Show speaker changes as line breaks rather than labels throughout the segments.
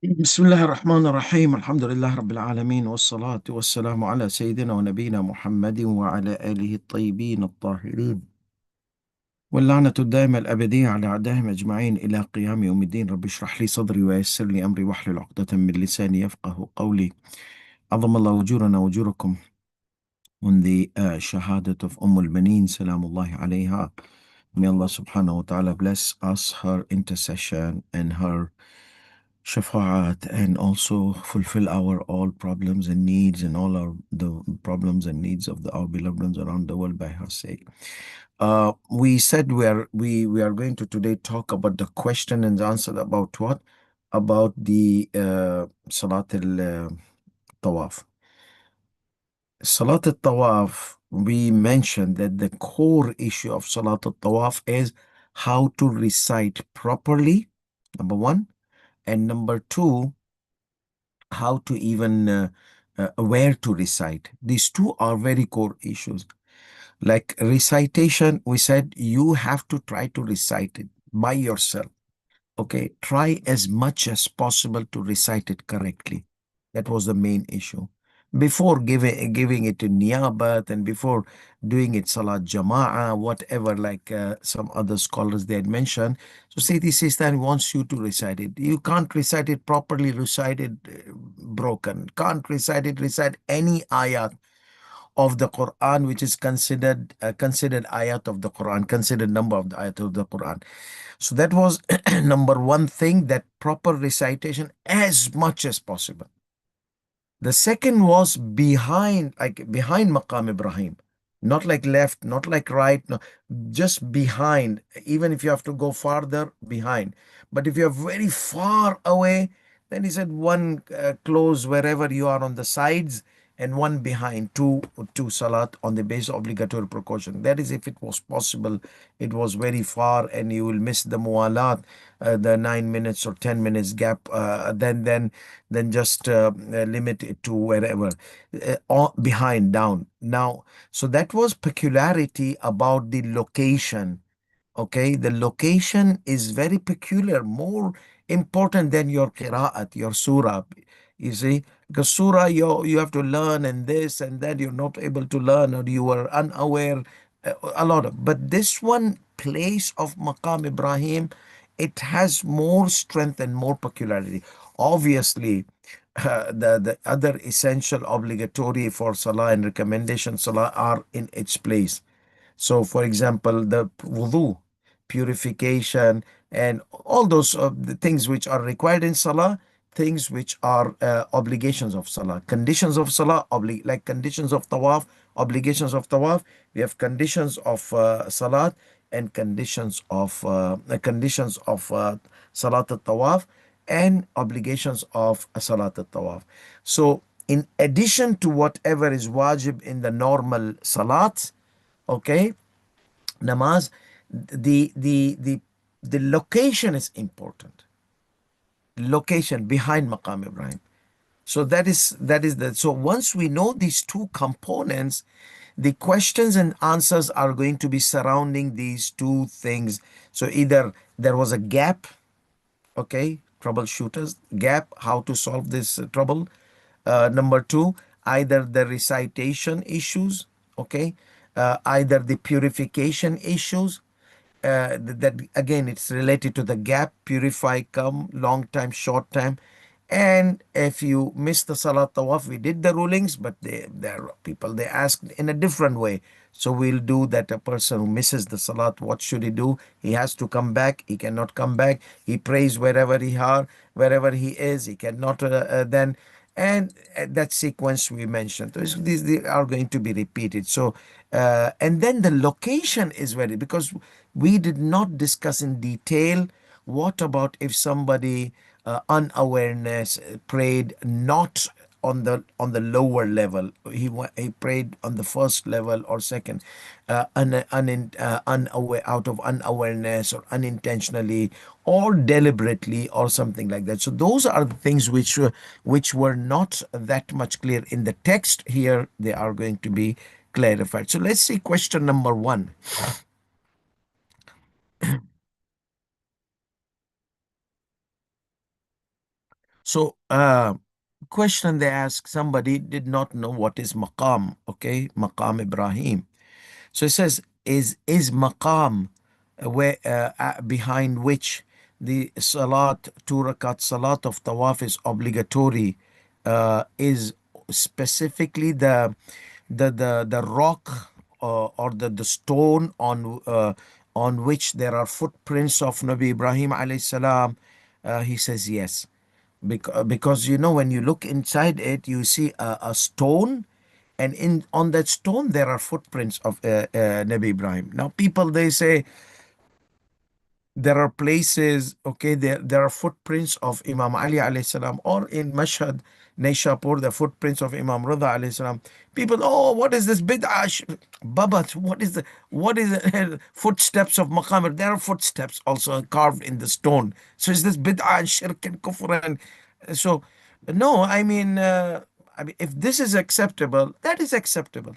بسم الله الرحمن الرحيم الحمد لله رب العالمين والصلاة والسلام على سيدنا ونبينا محمد وعلى آله الطيبين الطاهرين واللعنة الدائمة الأبدية على أعدائهم أجمعين إلى قيام يوم الدين. رب اشرح لي صدري ويسر لي أمري واحلل عقدة من لساني يفقه قولي. عظم الله أجورنا وأجوركم on the Shahadat of al-Banin, Salamullahi alayha. May Allah subhanahu wa ta'ala bless us, her intercession and her shafa'at, and also fulfill our all problems and needs and all the problems and needs of our beloved ones around the world by her sake. We said we are going to today talk about the question and answer about what? About the Salat al-Tawaf. Salat al-Tawaf, we mentioned that the core issue of Salat al-Tawaf is how to recite properly, number one, and number two, how to even where to recite. These two are very core issues. Like recitation, we said you have to try to recite it by yourself. Okay, try as much as possible to recite it correctly. That was the main issue. Before giving it to niyabat and before doing it salat jama'ah, whatever, like some other scholars they had mentioned. So Sayyidi Sistani wants you to recite it. You can't recite it properly, recite it broken. Can't recite any ayat of the Quran, which is considered ayat of the Quran, considered number of the ayat of the Quran. So that was number one thing, that proper recitation as much as possible. The second was behind, like behind Maqam Ibrahim, not like left, not like right, no, just behind. Even if you have to go farther, behind. But if you're very far away, then he said one close wherever you are on the sides and one behind, two salat on the base of obligatory precaution. That is if it was possible. It was very far and you will miss the muwalat, the 9 minutes or 10 minutes gap. Then just limit it to wherever, behind, down. Now, so that was peculiarity about the location. Okay, the location is very peculiar, more important than your qira'at, your surah. You see, because surah you have to learn and this and that, you're not able to learn or you are unaware, a lot of. But this one, place of Maqam Ibrahim, it has more strength and more peculiarity. Obviously, the other essential obligatory for salah and recommendation salah are in its place. So, for example, the wudu, purification, and all those the things which are required in salah, things which are obligations of salah, conditions of salah, like conditions of tawaf, obligations of tawaf. We have conditions of salat and conditions of salat al-tawaf and obligations of salat al-tawaf. So, in addition to whatever is wajib in the normal salat, okay, namaz, the location is important. Location behind Maqam Ibrahim. So that is the, so once we know these two components, the questions and answers are going to be surrounding these two things. So either there was a gap, okay, troubleshooters gap, how to solve this trouble. Number two, either the recitation issues, okay, either the purification issues, that again it's related to the gap, purify, come, long time, short time. And if you miss the salat tawaf, we did the rulings, but there are people they ask in a different way. So we'll do that. A person who misses the salat, what should he do? He has to come back. He cannot come back. He prays wherever he is. He cannot then. And that sequence we mentioned, these are going to be repeated. So, and then the location is very, because we did not discuss in detail what about if somebody unawareness prayed not on the lower level, he prayed on the first level or second, unaware, out of unawareness or unintentionally or deliberately or something like that. So those are the things which were not that much clear in the text. Here they are going to be clarified. So let's see question number one. So, question they ask, somebody did not know what is maqam, okay? Maqam Ibrahim. So it says, is maqam where behind which the salat, two rakat salat of tawaf is obligatory, is specifically the rock or the stone on which there are footprints of Nabi Ibrahim alayhi salam. He says yes, because you know, when you look inside it, you see a stone, and in on that stone there are footprints of Nabi Ibrahim. Now people, they say there are places, okay, there are footprints of Imam Ali alayhi salam, or in Mashhad, Naishapur, the footprints of Imam Rida alayhi salam. People, oh, what is this bid'ah? Baba, what is the footsteps of Maqam? There are footsteps also carved in the stone. So is this bid'ah and shirk and kufr? And so, no, I mean, if this is acceptable, that is acceptable.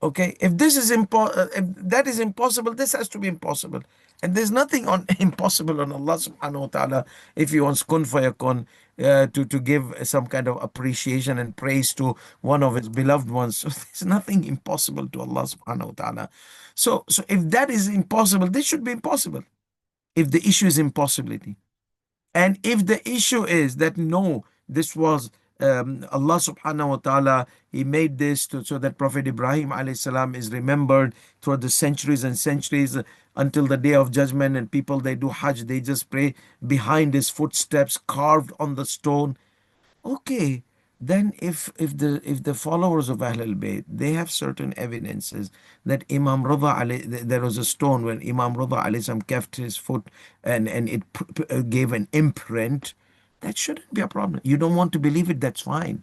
Okay, if that is impossible, this has to be impossible. And there's nothing on impossible on Allah subhanahu wa ta'ala if He wants kun fayakun, to give some kind of appreciation and praise to one of His beloved ones. So there's nothing impossible to Allah subhanahu wa ta'ala. So if that is impossible, this should be impossible. If the issue is impossibility. And if the issue is that no, this was Allah subhanahu wa ta'ala, He made this so that Prophet Ibrahim alayhi salam is remembered throughout the centuries and centuries, until the day of judgment, and people, they do Hajj, they just pray behind his footsteps carved on the stone. Okay, then if the followers of Ahlul Bayt, they have certain evidences that Imam Rida there was a stone when Imam Rida alayhi salam kept his foot, and it gave an imprint, that shouldn't be a problem. You don't want to believe it, that's fine.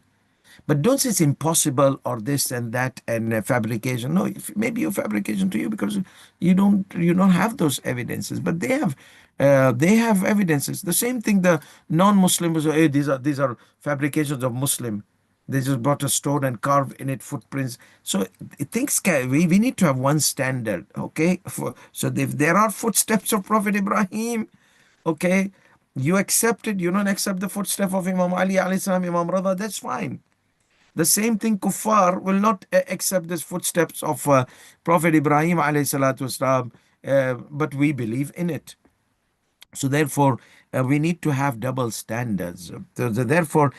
But don't say it's impossible or this and that and fabrication. No, maybe a fabrication to you because you don't have those evidences. But they have evidences. The same thing the non-Muslims, hey, these are fabrications of Muslim. They just brought a stone and carved in it footprints. So things we need to have one standard, okay? So if there are footsteps of Prophet Ibrahim, okay, you accept it. You don't accept the footstep of Imam Ali alayhi salam, Imam Rada, that's fine. The same thing, kuffar will not accept the footsteps of Prophet Ibrahim alayhi salatu wasalam, but we believe in it. So therefore, we need to have double standards. Therefore,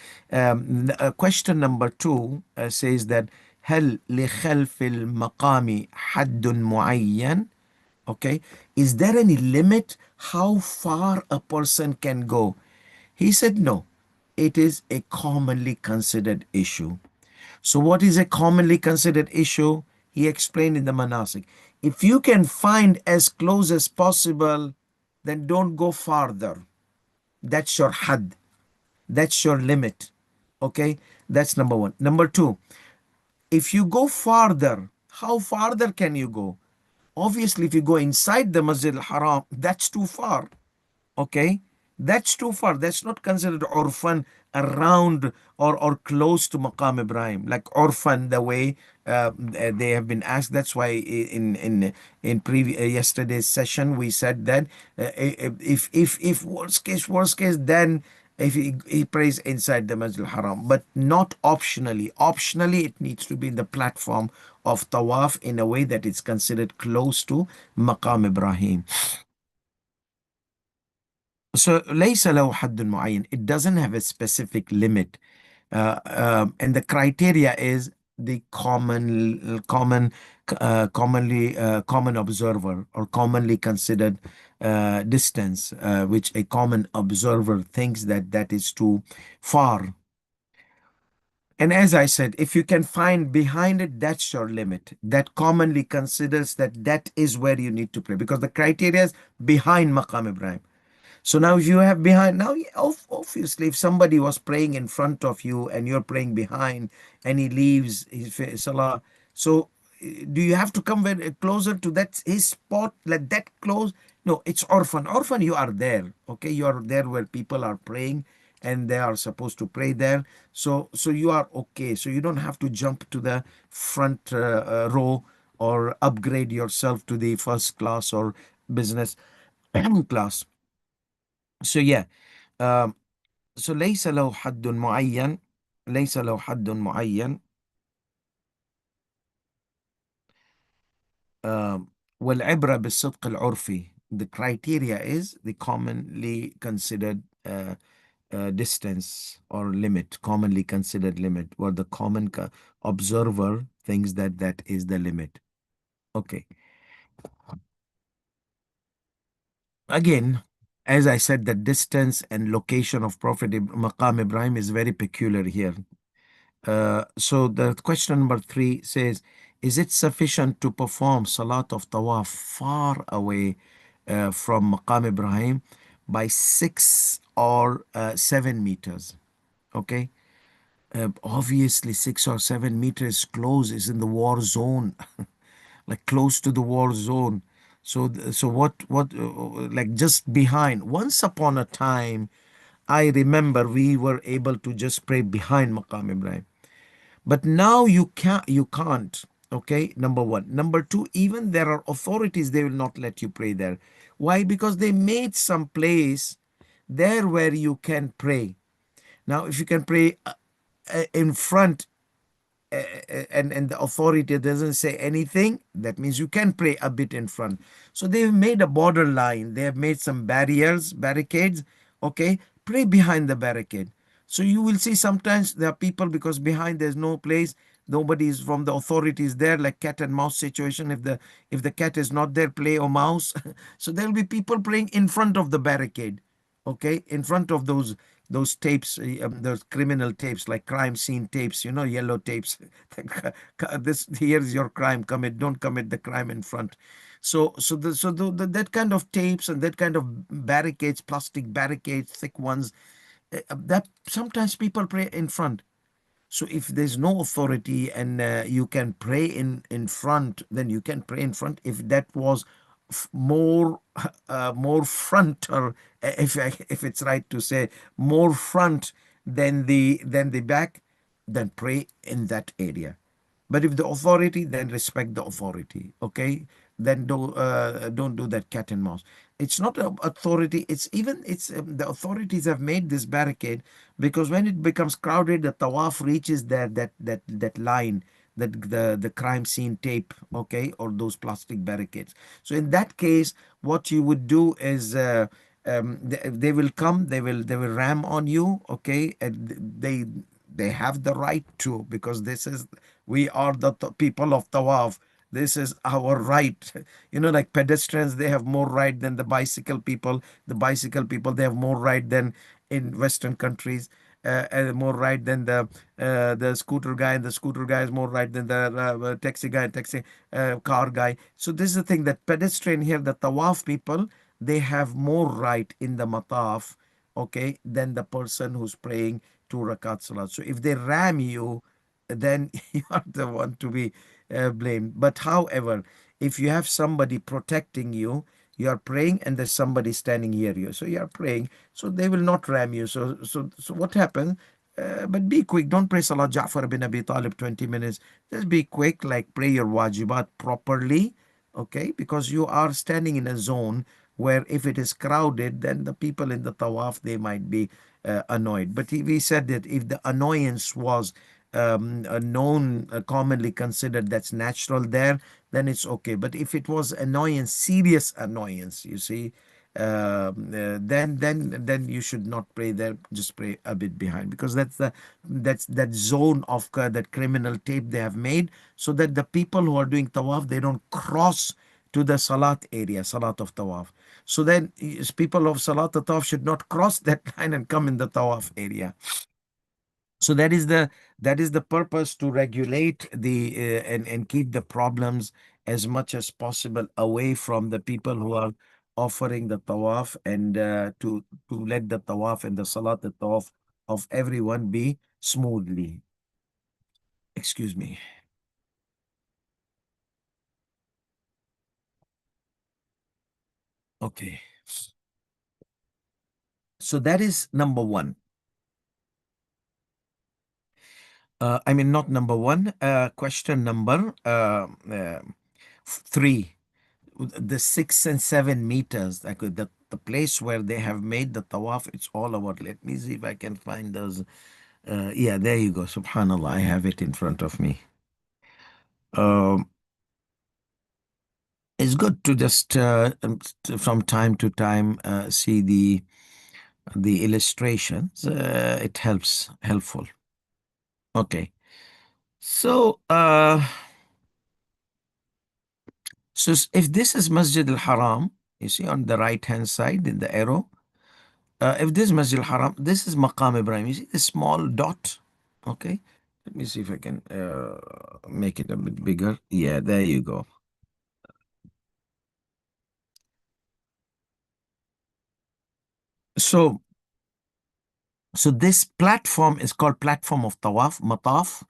question number two says that هل لخلف المقام حد معين? Okay, is there any limit how far a person can go? He said no. It is a commonly considered issue. So, what is a commonly considered issue? He explained in the Manasik. If you can find as close as possible, then don't go farther. That's your had. That's your limit. Okay? That's number one. Number two, if you go farther, how farther can you go? Obviously, if you go inside the Masjid al-Haram, that's too far. Okay, that's too far. That's not considered orphan around or close to Maqam Ibrahim, like orphan the way they have been asked. That's why in previous yesterday's session we said that if worst case, then if he prays inside the Masjid al-Haram, but not optionally. Optionally, it needs to be in the platform of Tawaf in a way that it's considered close to Maqam Ibrahim. So ليس له حد معين. It doesn't have a specific limit. And the criteria is the common observer, or commonly considered distance, which a common observer thinks that is too far. And as I said, if you can find behind it, that's your limit. That commonly considers that is where you need to pray, because the criteria is behind Maqam Ibrahim. So now if you have behind, now obviously if somebody was praying in front of you and you're praying behind, and he leaves his salah, so do you have to come very closer to that his spot, like that close? No, it's orphan. Orphan, you are there. Okay, you are there where people are praying and they are supposed to pray there. So you are okay. So you don't have to jump to the front row or upgrade yourself to the first class or business class. So yeah, um, So ليس له حد معين. ليس له حد معين. آه، والعبرة بالصدق العرفي. The criteria is the commonly considered distance or limit, commonly considered limit, where the common observer thinks that that is the limit. Okay. Again, as I said, the distance and location of Prophet Maqam Ibrahim is very peculiar here. So the question number 3 says, is it sufficient to perform Salat of Tawaf far away from Maqam Ibrahim by 6 or 7 meters? Okay. Obviously, 6 or 7 meters close is in the war zone, like close to the war zone. So, so like just behind. Once upon a time, I remember we were able to just pray behind Maqam Ibrahim. But now you can't. Okay, number one. Number two, even there are authorities, they will not let you pray there. Why? Because they made some place there where you can pray. Now, if you can pray in front, and the authority doesn't say anything, that means you can pray a bit in front. So they've made a border line, they have made some barricades. Okay, pray behind the barricade. So you will see sometimes there are people, because behind there's no place, nobody is from the authorities there, like cat and mouse situation. If the cat is not there, play or mouse. So there will be people praying in front of the barricade. Okay, in front of those tapes, those criminal tapes, like crime scene tapes, yellow tapes. This, here's your crime, don't commit the crime in front. So that kind of tapes and that kind of barricades, plastic barricades, thick ones, that sometimes people pray in front. So if there's no authority and you can pray in front, then you can pray in front. If that was more more front, or if it's right to say more front than the back, then pray in that area. But if the authority, then respect the authority. Okay, then don't do that cat and mouse. It's not a authority. It's the authorities have made this barricade because when it becomes crowded, the tawaf reaches that line, that the crime scene tape. Okay, or those plastic barricades. So in that case, what you would do is. They will come, they will ram on you. Okay, and they have the right to, because this is, we are the people of Tawaf. This is our right. Like pedestrians, they have more right than the bicycle people. The bicycle people, they have more right than in Western countries. And more right than the scooter guy, and the scooter guy is more right than the taxi guy, taxi car guy. So this is the thing, that pedestrian here, the Tawaf people, they have more right in the mataf, okay, than the person who's praying 2 rakat salat. So if they ram you, then you are the one to be blamed. But however, if you have somebody protecting you, you are praying and there's somebody standing near you, so you are praying, so they will not ram you. So what happens? But be quick. Don't pray Salat Ja'far bin Abi Talib 20 minutes. Just be quick, like pray your wajibat properly. Okay, because you are standing in a zone where if it is crowded, then the people in the tawaf, they might be annoyed. But we said that if the annoyance was a known, commonly considered, that's natural there, then it's okay. But if it was annoyance, serious annoyance, you see, then you should not pray there. Just pray a bit behind, because that's that zone of that criminal tape they have made, so that the people who are doing tawaf, they don't cross to the salat area, salat of tawaf. So then people of salat tawaf should not cross that line and come in the tawaf area. So that is the purpose, to regulate and keep the problems as much as possible away from the people who are offering the tawaf, and to let the tawaf and the salat, the tawaf of everyone, be smoothly. Excuse me. Okay. So that is number one. I mean, not number one. Question number 3. The 6 and 7 meters, like the the place where they have made the tawaf, it's all over. Let me see if I can find those. Yeah, there you go. Subhanallah, I have it in front of me. Um, it's good to just from time to time see the illustrations. It helpful. Okay, so if this is Masjid al Haram, you see on the right hand side in the arrow. If this is Masjid al Haram, this is Maqam Ibrahim. You see the small dot? Okay. Let me see if I can make it a bit bigger. Yeah, there you go. So, so this platform is called platform of Tawaf, Mataf,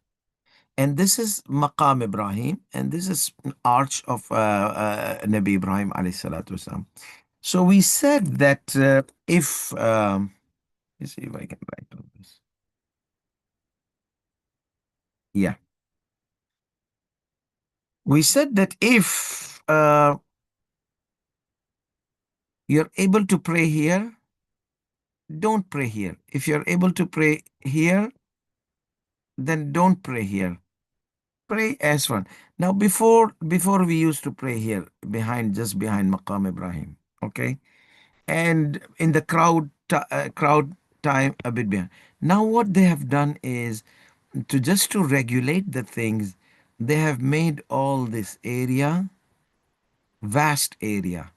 and this is Maqam Ibrahim, and this is an arch of Nabi Ibrahim alayhi salatu wasalam. So we said that if let's see if I can write on this. Yeah, we said that if you're able to pray here, don't pray here. If you're able to pray here, then don't pray here. Pray as one. Now, before we used to pray here, just behind Maqam Ibrahim, okay, and in the crowd time a bit behind. Now, what they have done is to regulate the things. They have made all this area, vast area,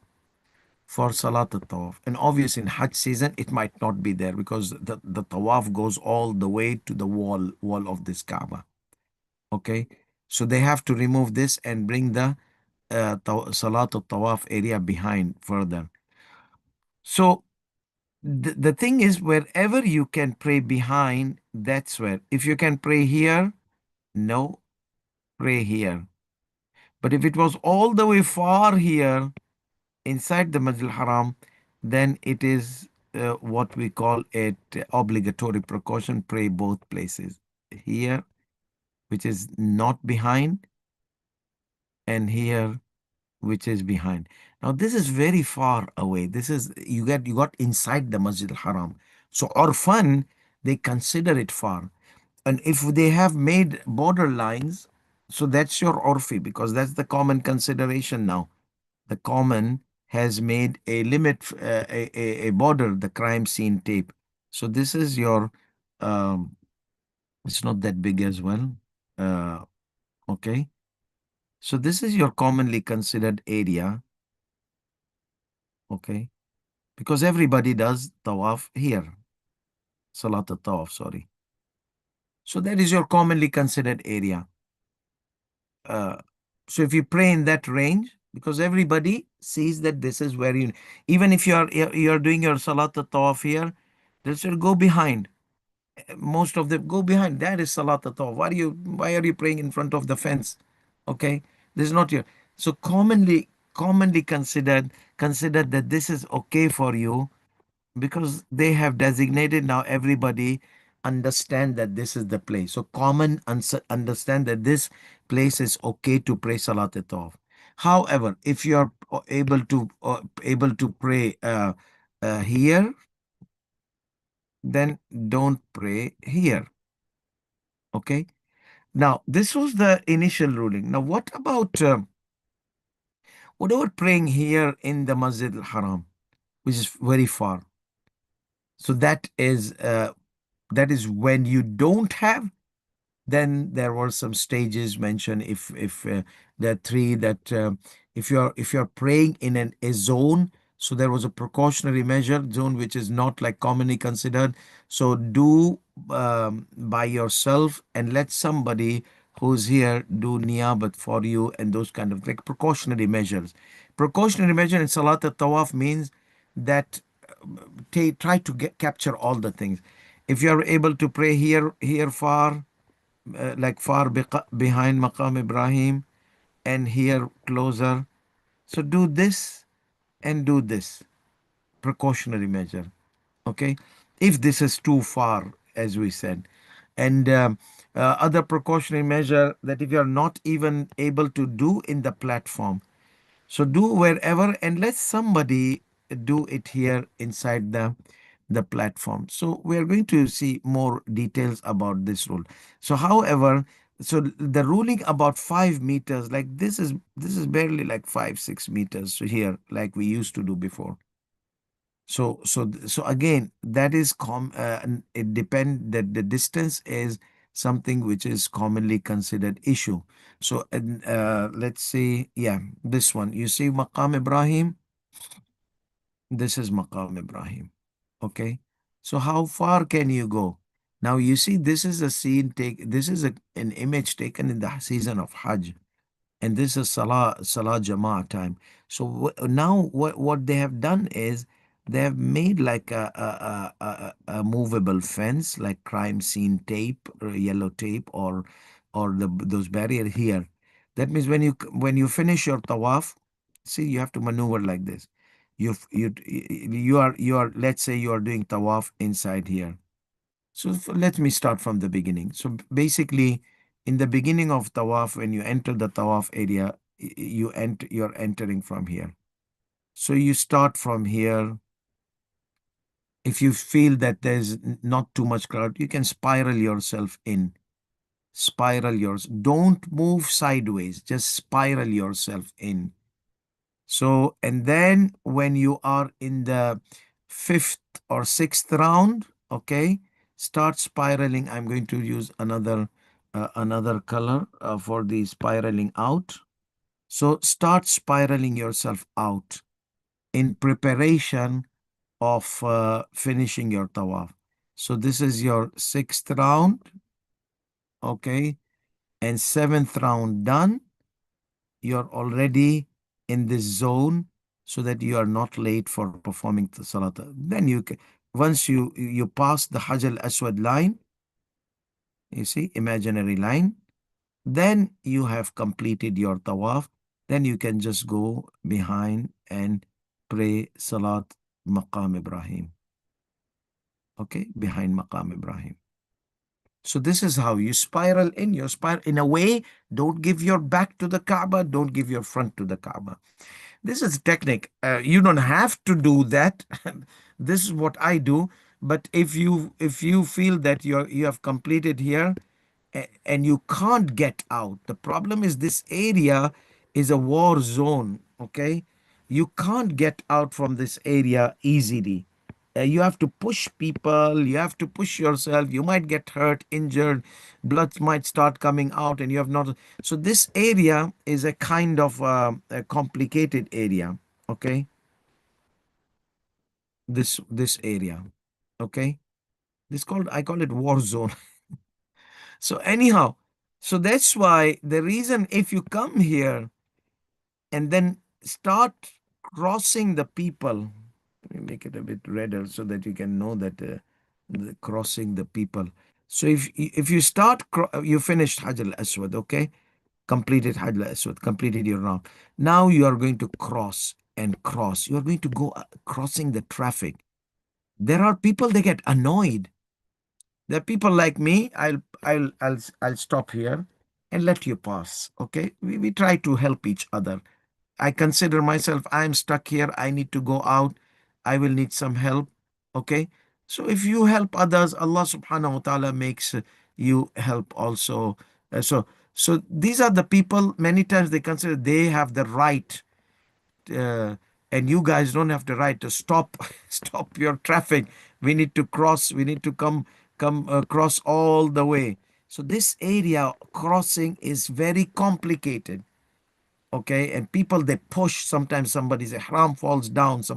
for Salat al-Tawaf. And obviously in Hajj season, it might not be there because the Tawaf goes all the way to the wall of this Kaaba. Okay. So they have to remove this and bring the Salat al-Tawaf area behind further. So the thing is, wherever you can pray behind, that's where. If you can pray here, no, pray here. But if it was all the way far here, inside the Masjid al-Haram, then it is what we call it obligatory precaution, pray both places. Here, which is not behind, and here, which is behind. Now, this is very far away. This is, you got inside the Masjid al-Haram. So, Orfan, they consider it far. And if they have made border lines, so that's your Orfi, because that's the common consideration now. The common has made a limit, a border, the crime scene tape. So this is your, it's not that big as well. Uh, okay. So this is your commonly considered area. Okay. Because everybody does tawaf here. Salat al-Tawaf, sorry. So that is your commonly considered area. Uh, so if you pray in that range, because everybody sees that this is where you, even if you're doing your salat tawaf here, they'll say go behind. Most of them go behind. That is salat tawaf. Why are you praying in front of the fence? Okay, this is not your. So commonly considered that this is okay for you because they have designated. Now everybody understand that this is the place. So common understand that this place is okay to pray salat tawaf. However, if you are able to pray here, then don't pray here. Okay. Now this was the initial ruling. Now what about praying here in the Masjid al-Haram, which is very far? So that is when you don't have. Then there were some stages mentioned. If there are three that if you're praying in a zone, so there was a precautionary measure zone which is not like commonly considered. So do by yourself and let somebody who's here do niyabat for you and those kind of like precautionary measures. Precautionary measure in Salat al-Tawaf means that try to capture all the things. If you are able to pray here far, like far behind Maqam Ibrahim, and here closer, so do this and do this precautionary measure. Okay, if this is too far, as we said, and other precautionary measure that if you are not even able to do in the platform, so do wherever and let somebody do it here inside the platform. So we are going to see more details about this rule. So however, so the ruling about 5 meters, like this is barely like 5 6 meters. So here, like we used to do before. So again, that is it depend that the distance is something which is commonly considered issue. So let's say, yeah, this one. You see Maqam Ibrahim. This is Maqam Ibrahim. Okay. So how far can you go? Now you see this is a scene take. This is an image taken in the season of Hajj, and this is Salah Jama'ah time. So now what they have done is they have made like a movable fence, like crime scene tape, or yellow tape, or those barrier here. That means when you finish your tawaf, see, you have to maneuver like this. You are, let's say you are doing tawaf inside here. So let me start from the beginning. So basically, in the beginning of tawaf, when you enter the tawaf area, you're entering from here. So you start from here. If you feel that there's not too much crowd, you can spiral yourself in. Spiral yours. Don't move sideways. Just spiral yourself in. So, and then when you are in the fifth or sixth round, okay, start spiraling. I'm going to use another color for the spiraling out. So start spiraling yourself out in preparation of finishing your tawaf. So this is your sixth round, okay, and seventh round done. You're already in this zone so that you are not late for performing the salat. Then once you pass the Hajj al-Aswad line, you see, imaginary line, then you have completed your tawaf. Then you can just go behind and pray salat Maqam Ibrahim. Okay, behind Maqam Ibrahim. So this is how you spiral in. You spiral in a way. Don't give your back to the Kaaba. Don't give your front to the Kaaba. This is technique. You don't have to do that. This is what I do. But if you feel that you have completed here and you can't get out, the problem is this area is a war zone. Okay, you can't get out from this area easily. You have to push people, you have to push yourself, you might get hurt, injured, blood might start coming out, and you have not. So, this area is a kind of a complicated area. Okay, this area. Okay, I call it war zone. So, anyhow, so that's why the reason if you come here and then start crossing the people. Let me make it a bit redder so that you can know that crossing the people. So if you start, you finished Hajj al-Aswad, okay? Completed Hajj al-Aswad, completed your round. Now you are going to cross and cross. You are going to go crossing the traffic. There are people, they get annoyed. There are people like me. I'll stop here and let you pass. Okay, we try to help each other. I consider myself, I'm stuck here. I need to go out. I will need some help. Okay. So if you help others, Allah subhanahu wa ta'ala makes you help also. So these are the people, many times they consider they have the right, uh, and you guys don't have the right to stop stop your traffic. We need to cross. We need to come across all the way. So this area crossing is very complicated. Okay, and people they push, sometimes somebody's ihram falls down, so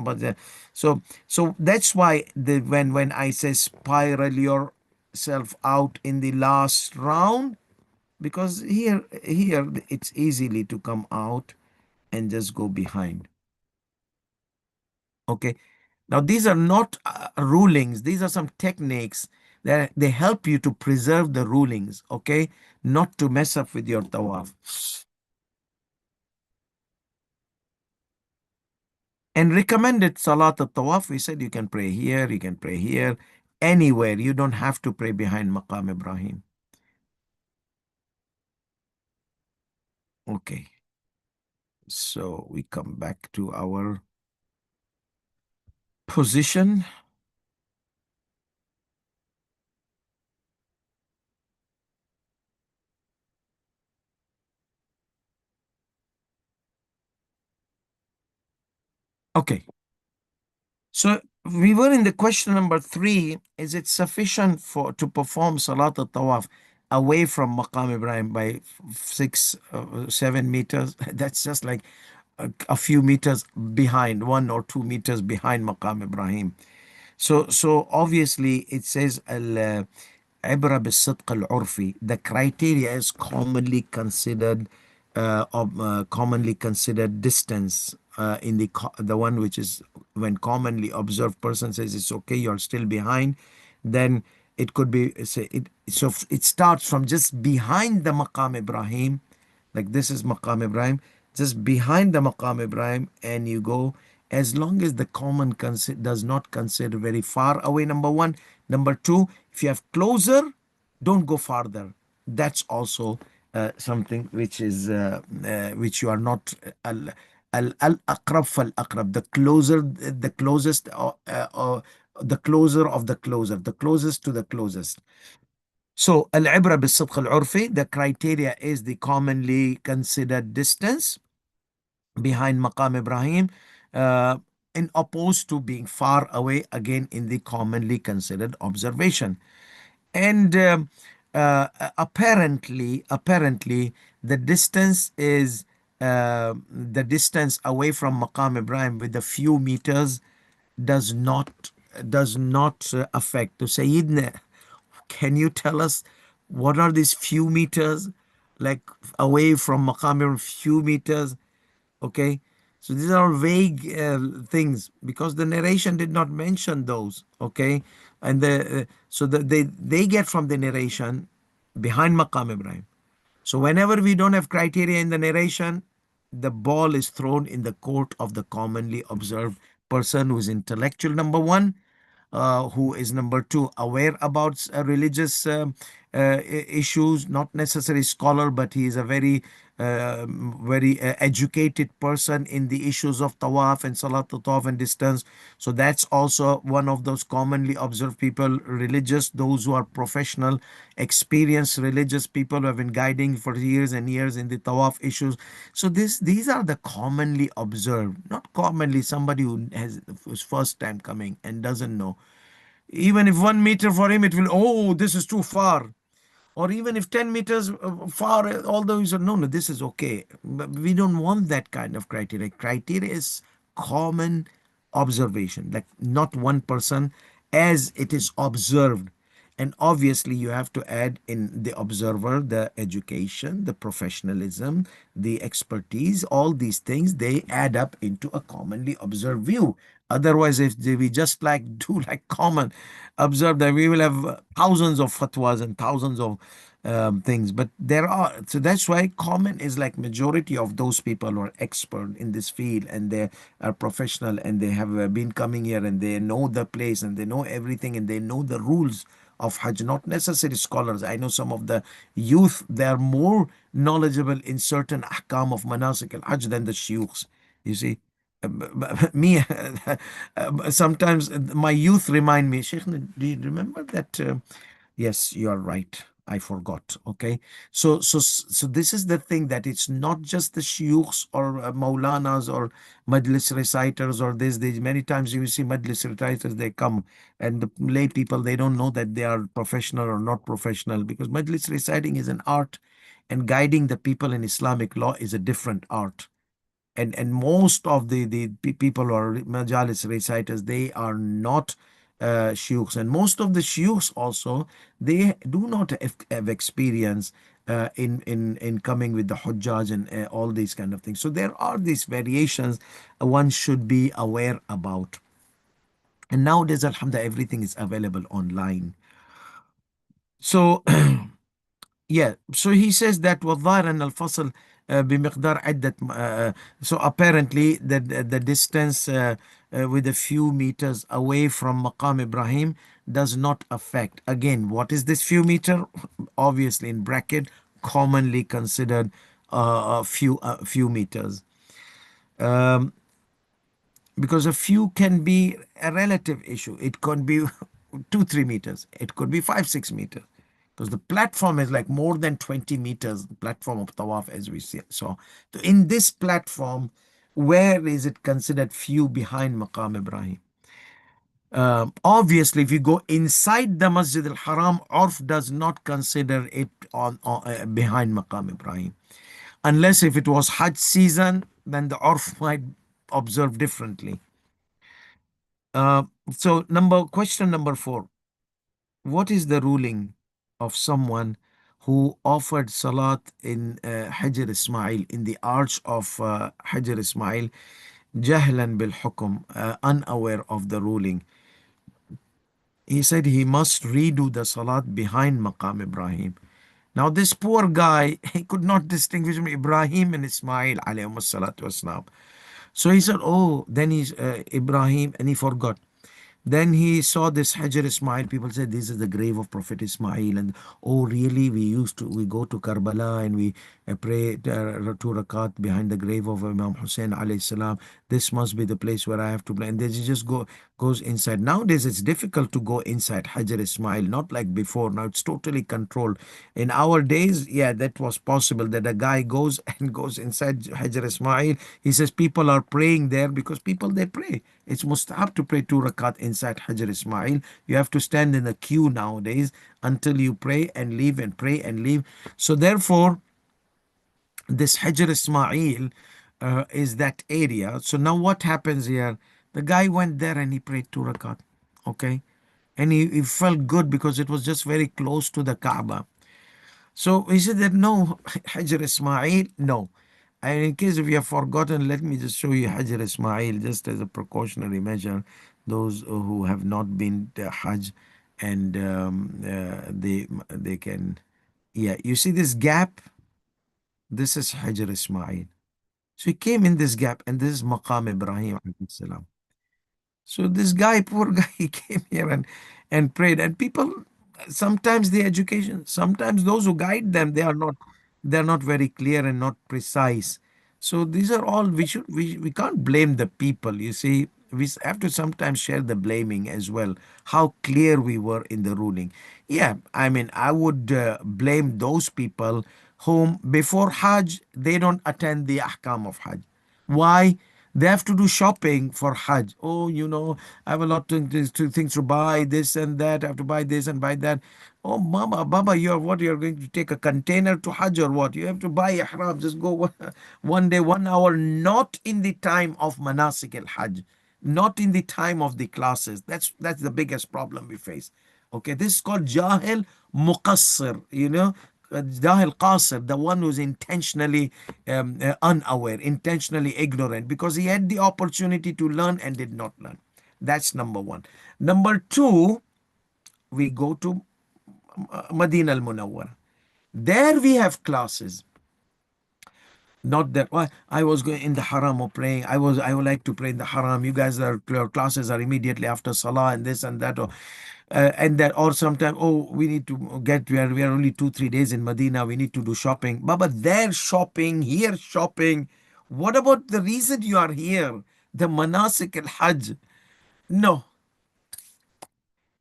that's why when I say spiral yourself out in the last round, because here it's easily to come out and just go behind. Okay, now these are not rulings, these are some techniques that they help you to preserve the rulings, okay, not to mess up with your tawaf. And recommended Salat al-Tawaf, we said you can pray here, you can pray here, anywhere. You don't have to pray behind Maqam Ibrahim. Okay. So we come back to our Position. Okay. So we were in the question number three. Is it sufficient for to perform Salat al-Tawaf away from Maqam Ibrahim by 7 meters? That's just like a few meters behind, 1 or 2 meters behind Maqam Ibrahim. So obviously it says al بالصدق العرفي. The criteria is commonly considered distance in the one which is when commonly observed person says it's okay, you're still behind, then it could be say it. So it starts from just behind the Maqam Ibrahim, like this is Maqam Ibrahim, just behind the Maqam Ibrahim, and you go as long as the does not consider very far away. Number one. Number two, if you have closer, don't go farther. That's also something which you are not al aqrab fal aqrab. The closest, the closer of the closest to the closest. So al-ibra bis-sidq al-urfi, the criteria is the commonly considered distance behind Maqam Ibrahim, uh, in opposed to being far away, again in the commonly considered observation. And apparently the distance is the distance away from Maqam Ibrahim with a few meters does not affect. To Sayyidina, can you tell us what are these few meters, like away from Maqam Ibrahim, few meters? Okay, so these are vague things because the narration did not mention those. Okay, and they get from the narration behind Maqam Ibrahim. So whenever we don't have criteria in the narration, the ball is thrown in the court of the commonly observed person who is intellectual, number one, who is number two, aware about religious issues, not necessarily scholar, but he is a very educated person in the issues of tawaf and salat tawaf and distance. So that's also one of those commonly observed people, religious, those who are professional, experienced religious people who have been guiding for years and years in the tawaf issues. So these are the commonly observed, not commonly somebody who has who's first time coming and doesn't know. Even if 1 meter for him, it will, oh, this is too far. Or even if 10 meters far, although you said, no, no, this is okay. But we don't want that kind of criteria. Criteria is common observation, like not one person, as it is observed. And obviously, you have to add in the observer, the education, the professionalism, the expertise, all these things, they add up into a commonly observed view. Otherwise, if we just like do like common observe, that we will have thousands of fatwas and thousands of things. But there are, so that's why common is like majority of those people who are expert in this field and they are professional and they have been coming here and they know the place and they know everything and they know the rules of Hajj, not necessarily scholars. I know some of the youth, they are more knowledgeable in certain ahkam of manasik al-Hajj than the shuyukhs. You see, me, sometimes my youth remind me, Sheikh, do you remember that? Yes, you are right. I forgot. Okay. So this is the thing, that it's not just the shuyukhs or maulanas or majlis reciters or this. They, many times you see majlis reciters, they come and the lay people, they don't know that they are professional or not professional, because majlis reciting is an art and guiding the people in Islamic law is a different art. And most of the people who are majalis reciters, they are not shuyukhs, and most of the shuyukhs also, they do not have experience in coming with the hujjaj and all these kind of things. So there are these variations one should be aware about. And nowadays, alhamdulillah, everything is available online. So yeah, so he says that والظاهر أن الفصل بمقدار عدة so apparently the distance with a few meters away from Maqam Ibrahim does not affect. Again, what is this few meter? Obviously in bracket, commonly considered a few meters. Um, because a few can be a relative issue. It could be 2, 3 meters. It could be 5, 6 meters. Because the platform is like more than 20 meters, the platform of Tawaf, as we see. So in this platform, where is it considered few behind Maqam Ibrahim? Obviously, if you go inside the Masjid al-Haram, Urf does not consider it on behind Maqam Ibrahim. Unless if it was Hajj season, then the Urf might observe differently. Uh, so question number 4. What is the ruling of someone who offered salat in Hajj Ismail, in the arch of Hajj Ismail, jahlan bil hukum, unaware of the ruling? He said he must redo the salat behind Maqam Ibrahim. Now this poor guy, he could not distinguish between Ibrahim and Ismail alayhi salatu wasalam. So he said, oh, then he's Ibrahim, and he forgot. Then he saw this Hajar Ismail. People said this is the grave of Prophet Ismail. And oh, really? We go to Karbala and we pray 2 rakat behind the grave of Imam Hussein alayhi salam. This must be the place where I have to pray. And then he just goes inside. Nowadays, it's difficult to go inside Hajar Ismail, not like before. Now it's totally controlled. In our days, yeah, that was possible that a guy goes and goes inside Hajar Ismail. He says people are praying there because people they pray. It's mustahab to pray 2 rakat inside Hajar Ismail. You have to stand in a queue nowadays until you pray and leave and pray and leave. So therefore, this Hajar Ismail is that area. So now what happens here? The guy went there and he prayed 2 rakat. Okay. And he felt good because it was just very close to the Kaaba. So he said that no, Hajar Ismail, no. And in case if you have forgotten, let me just show you Hajar Ismail just as a precautionary measure. Those who have not been to Hajj and they can, yeah, you see this gap? This is Hajar Ismail. So he came in this gap, and this is Maqam Ibrahim alayhi salam. So this guy, poor guy, he came here and prayed. And people, sometimes the education, sometimes those who guide them, they're not very clear and not precise. So these are all we can't blame the people. You see, we have to sometimes share the blaming as well. How clear we were in the ruling. Yeah, I mean, I would blame those people whom before Hajj they don't attend the ahkam of Hajj. Why? They have to do shopping for Hajj. Oh, I have a lot of things to buy, this and that. I have to buy this and buy that. Oh, Mama, Baba, you're going to take a container to Hajj or what? You have to buy ihram. Just go one day, 1 hour, not in the time of Manasik al-Hajj, not in the time of the classes. That's the biggest problem we face. Okay, this is called Jahil Muqassir, Jahil Qasir, the one who's intentionally unaware, intentionally ignorant, because he had the opportunity to learn and did not learn. That's number 1. Number 2, we go to Madinah al-Munawwar. There we have classes. Not that I was going in the haram or praying. I would like to pray in the haram. You guys your classes are immediately after salah and this and that, and that, or sometimes, oh, we need to get, we are only 2, 3 days in Medina, we need to do shopping. Baba, there shopping, here shopping. What about the reason you are here? The manasik al-Hajj. No,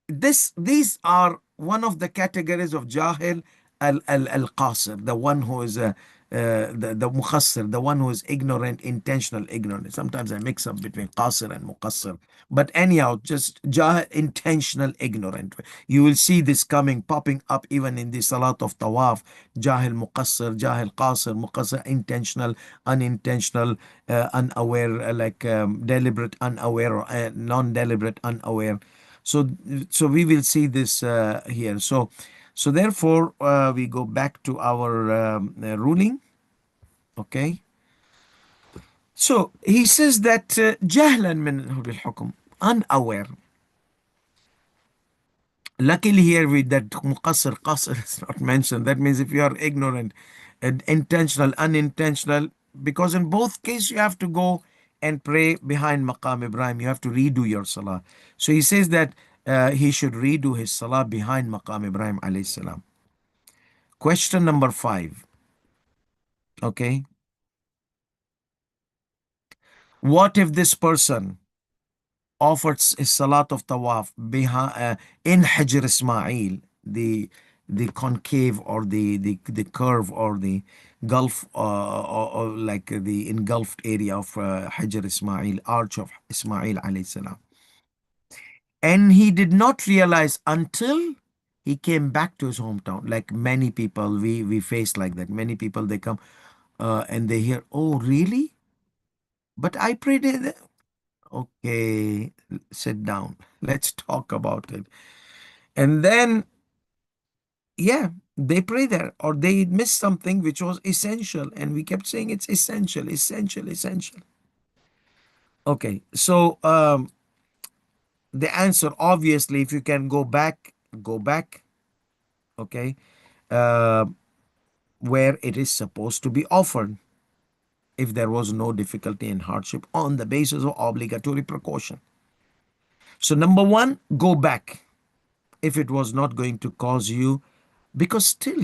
these are one of the categories of jahil al qasir, the one who is the mukhassir, the one who is ignorant, intentional ignorant. Sometimes I mix up between qasir and muqassir, but anyhow, just jahil, intentional ignorant. You will see this popping up even in the salat of tawaf. Jahil muqassir, jahil qasir, muqassir, intentional, unintentional, unaware, like deliberate unaware, or non-deliberate unaware. So we will see this here. So therefore, we go back to our ruling. Okay. So he says that jahlan min al-hukm, unaware. Luckily here with that muqassir, qasr is not mentioned. That means if you are ignorant and intentional, unintentional, because in both cases you have to go and pray behind Maqam Ibrahim. You have to redo your salah. So he says that he should redo his salah behind Maqam Ibrahim alayhi salam. Question number 5. Okay. What if this person offered salat of tawaf behind, in Hijr Ismail, the concave, or the curve, or the gulf, or like the engulfed area of Hijr Ismail, arch of Ismail alayhi salam. And he did not realize until he came back to his hometown. Like many people, we face like that. Many people, they come and they hear, oh really? But I prayed it. Okay, sit down. Let's talk about it. And then, yeah, they pray there, or they missed something which was essential. And we kept saying it's essential, essential, essential. Okay, so the answer, obviously, if you can go back, go back. Okay, uh, where it is supposed to be offered, if there was no difficulty and hardship, on the basis of obligatory precaution. So, number one, go back if it was not going to cause you, because still,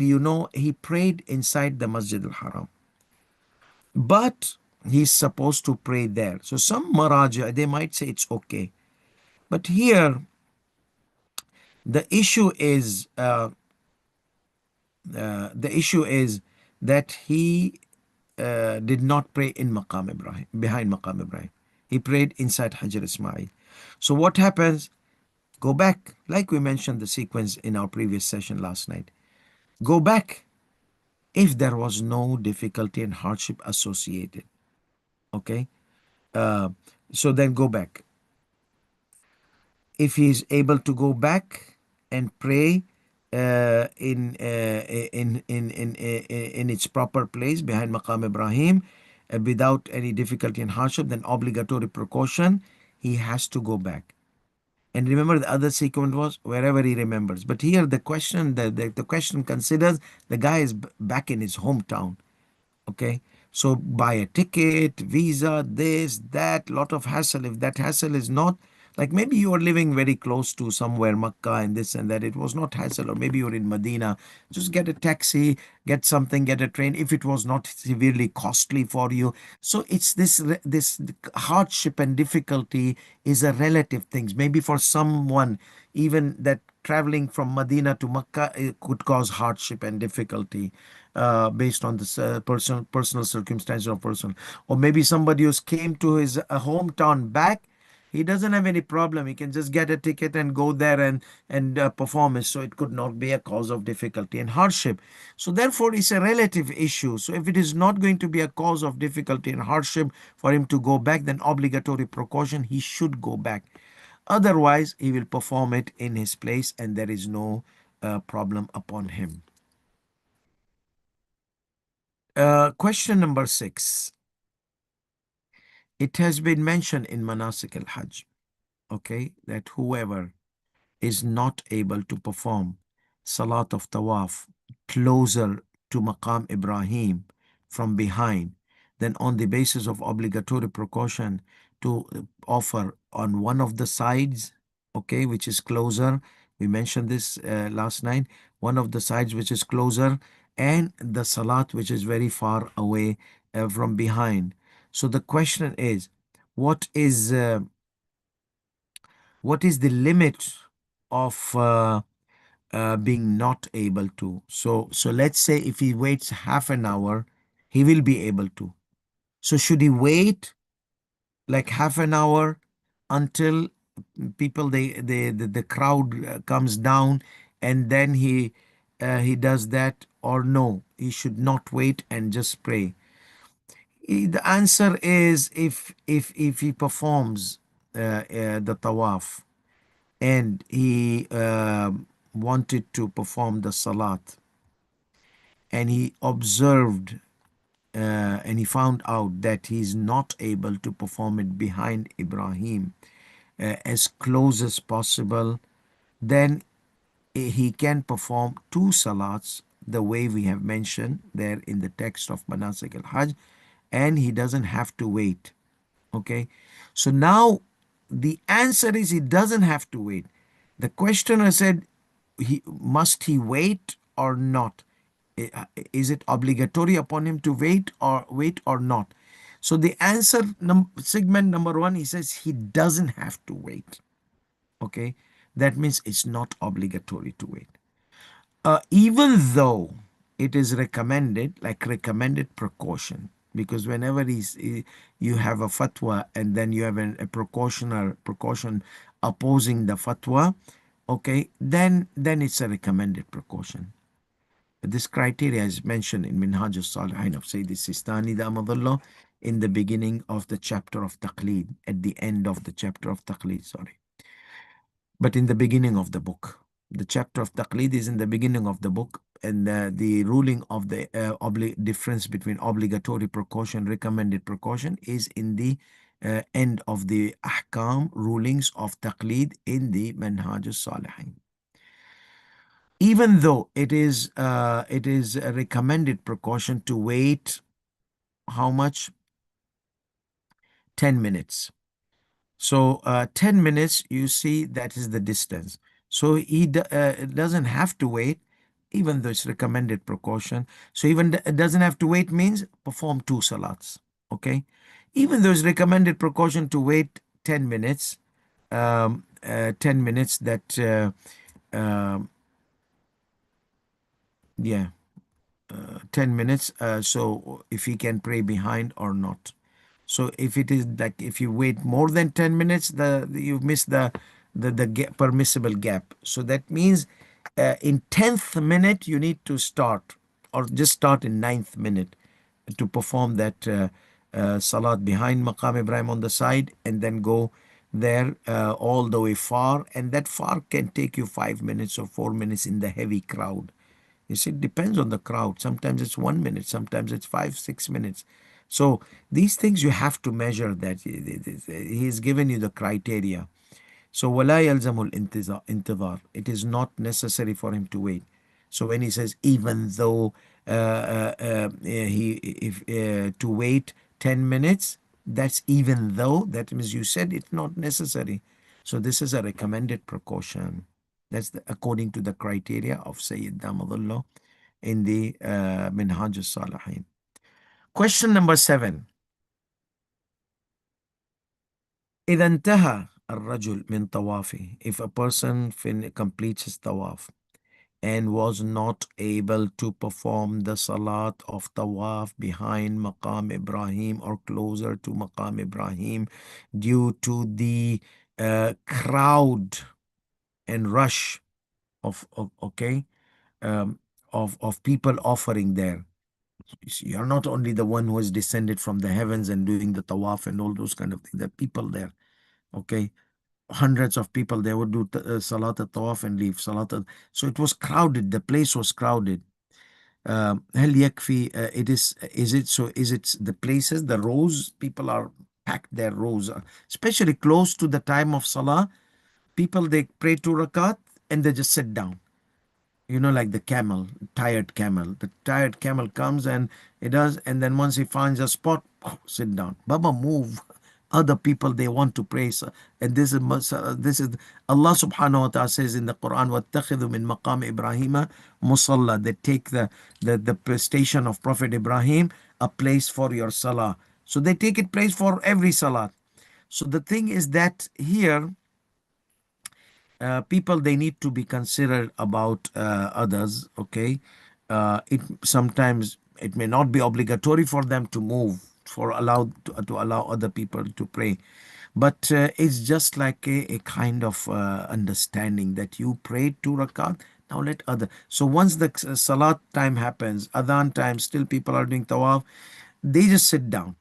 he prayed inside the Masjid al Haram, but he's supposed to pray there. So, some Maraja, they might say it's okay. But here, the issue is that he did not pray in Maqam Ibrahim, behind Maqam Ibrahim. He prayed inside Hajar Ismail. So what happens? Go back, like we mentioned the sequence in our previous session last night. Go back if there was no difficulty and hardship associated. Okay? Uh, so then go back. If he is able to go back and pray in its proper place behind Maqam Ibrahim without any difficulty and hardship, then obligatory precaution, he has to go back. And remember, the other sequence was wherever he remembers. But here the question, the question considers the guy is back in his hometown. Okay, so buy a ticket, visa, this, that, lot of hassle. If that hassle is not, like maybe you are living very close to somewhere, Makkah and this and that, it was not hassle. Or maybe you're in Medina, just get a taxi, get something, get a train, if it was not severely costly for you. So it's this hardship and difficulty is a relative things. Maybe for someone, even that traveling from Medina to Makkah, it could cause hardship and difficulty based on the personal circumstances of person. Or maybe somebody who came to his hometown back, he doesn't have any problem. He can just get a ticket and go there and perform it. So it could not be a cause of difficulty and hardship. So therefore, it's a relative issue. So if it is not going to be a cause of difficulty and hardship for him to go back, then obligatory precaution, he should go back. Otherwise, he will perform it in his place, and there is no problem upon him. Question number 6. It has been mentioned in Manasik al-Hajj, okay, that whoever is not able to perform Salat of Tawaf closer to Maqam Ibrahim from behind, then on the basis of obligatory precaution to offer on one of the sides, okay, which is closer. We mentioned this last night. One of the sides which is closer, and the Salat which is very far away from behind. So the question is, what is uh, what is the limit of being not able to? So let's say if he waits half an hour, he will be able to. So should he wait like half an hour until people the crowd comes down, and then he does that, or no, he should not wait and just pray? The answer is, if he performs the tawaf, and he wanted to perform the salat, and he observed and he found out that he is not able to perform it behind Ibrahim as close as possible, then he can perform two salats the way we have mentioned there in the text of Manasik al-Hajj, and he doesn't have to wait. Okay, so now the answer is he doesn't have to wait. The questioner said, must he wait or not? Is it obligatory upon him to wait or not? So the answer, segment number one, he says he doesn't have to wait. Okay, that means it's not obligatory to wait. Even though it is recommended, like recommended precaution, because whenever you have a fatwa and then you have a precaution opposing the fatwa, okay, then it's a recommended precaution. This criteria is mentioned in Minhaj al-Salihin of Sayyid Sistani Damadullah in the beginning of the chapter of Taqleed, at the end of the chapter of Taqleed, sorry. But in the beginning of the book. The chapter of Taqleed is in the beginning of the book, and the ruling of the difference between obligatory precaution, recommended precaution is in the end of the ahkam rulings of Taqleed in the Manhaj al-Salihin. Even though it is a recommended precaution to wait how much? 10 minutes. So 10 minutes, you see, that is the distance. So he doesn't have to wait, even though it's recommended precaution. So even doesn't have to wait means perform 2 salats. Okay, even though it's recommended precaution to wait 10 minutes, 10 minutes that yeah 10 minutes. So if he can pray behind or not. So if it is like, if you wait more than 10 minutes, you miss the permissible gap. So that means in 10th minute you need to start, or just start in 9th minute to perform that salat behind Maqam Ibrahim on the side, and then go there all the way far, and that far can take you 5 minutes or 4 minutes in the heavy crowd. You see, it depends on the crowd. Sometimes it's 1 minute, sometimes it's 5, 6 minutes. So these things you have to measure that. He's given you the criteria. So وَلَا يَلْزَمُ الْإِنْتِظَارِ. It is not necessary for him to wait. So when he says even though to wait 10 minutes, that's even though. That means you said it's not necessary. So this is a recommended precaution. That's according to the criteria of Sayyid Damadullah in the Minhaj al-Salihin. Question number 7. إذا انتهى الرجل من طوافه. If a person completes his tawaf and was not able to perform the salat of tawaf behind Maqam Ibrahim or closer to Maqam Ibrahim due to the crowd and rush of people offering there. You're not only the one who has descended from the heavens and doing the tawaf and all those kind of things. There are people there. Okay, hundreds of people. They would do salat al-tawaf and leave salat. So it was crowded. The place was crowded. هل يكفي? Is it so? Is it the places, the rows? People are packed their rows, especially close to the time of salah. People, they pray 2 rakat and they just sit down. Like the camel, tired camel. The tired camel comes and it does, and then once he finds a spot, sit down. Baba, move. Other people, they want to pray. And this is Allah subhanahu wa ta'ala says in the Quran, وَاتَّخِذُوا مِن مَقَامِ إِبْرَاهِيمَ مُصَلَّى. They take the station of Prophet Ibrahim, a place for your salah. So they take it place for every salah. So the thing is that here, people, they need to be considered about others. Okay, it sometimes it may not be obligatory for them to move for to allow other people to pray, but it's just like a kind of understanding that you prayed 2 rakat. Now let other. So once the salat time happens, adhan time, still people are doing tawaf, they just sit down.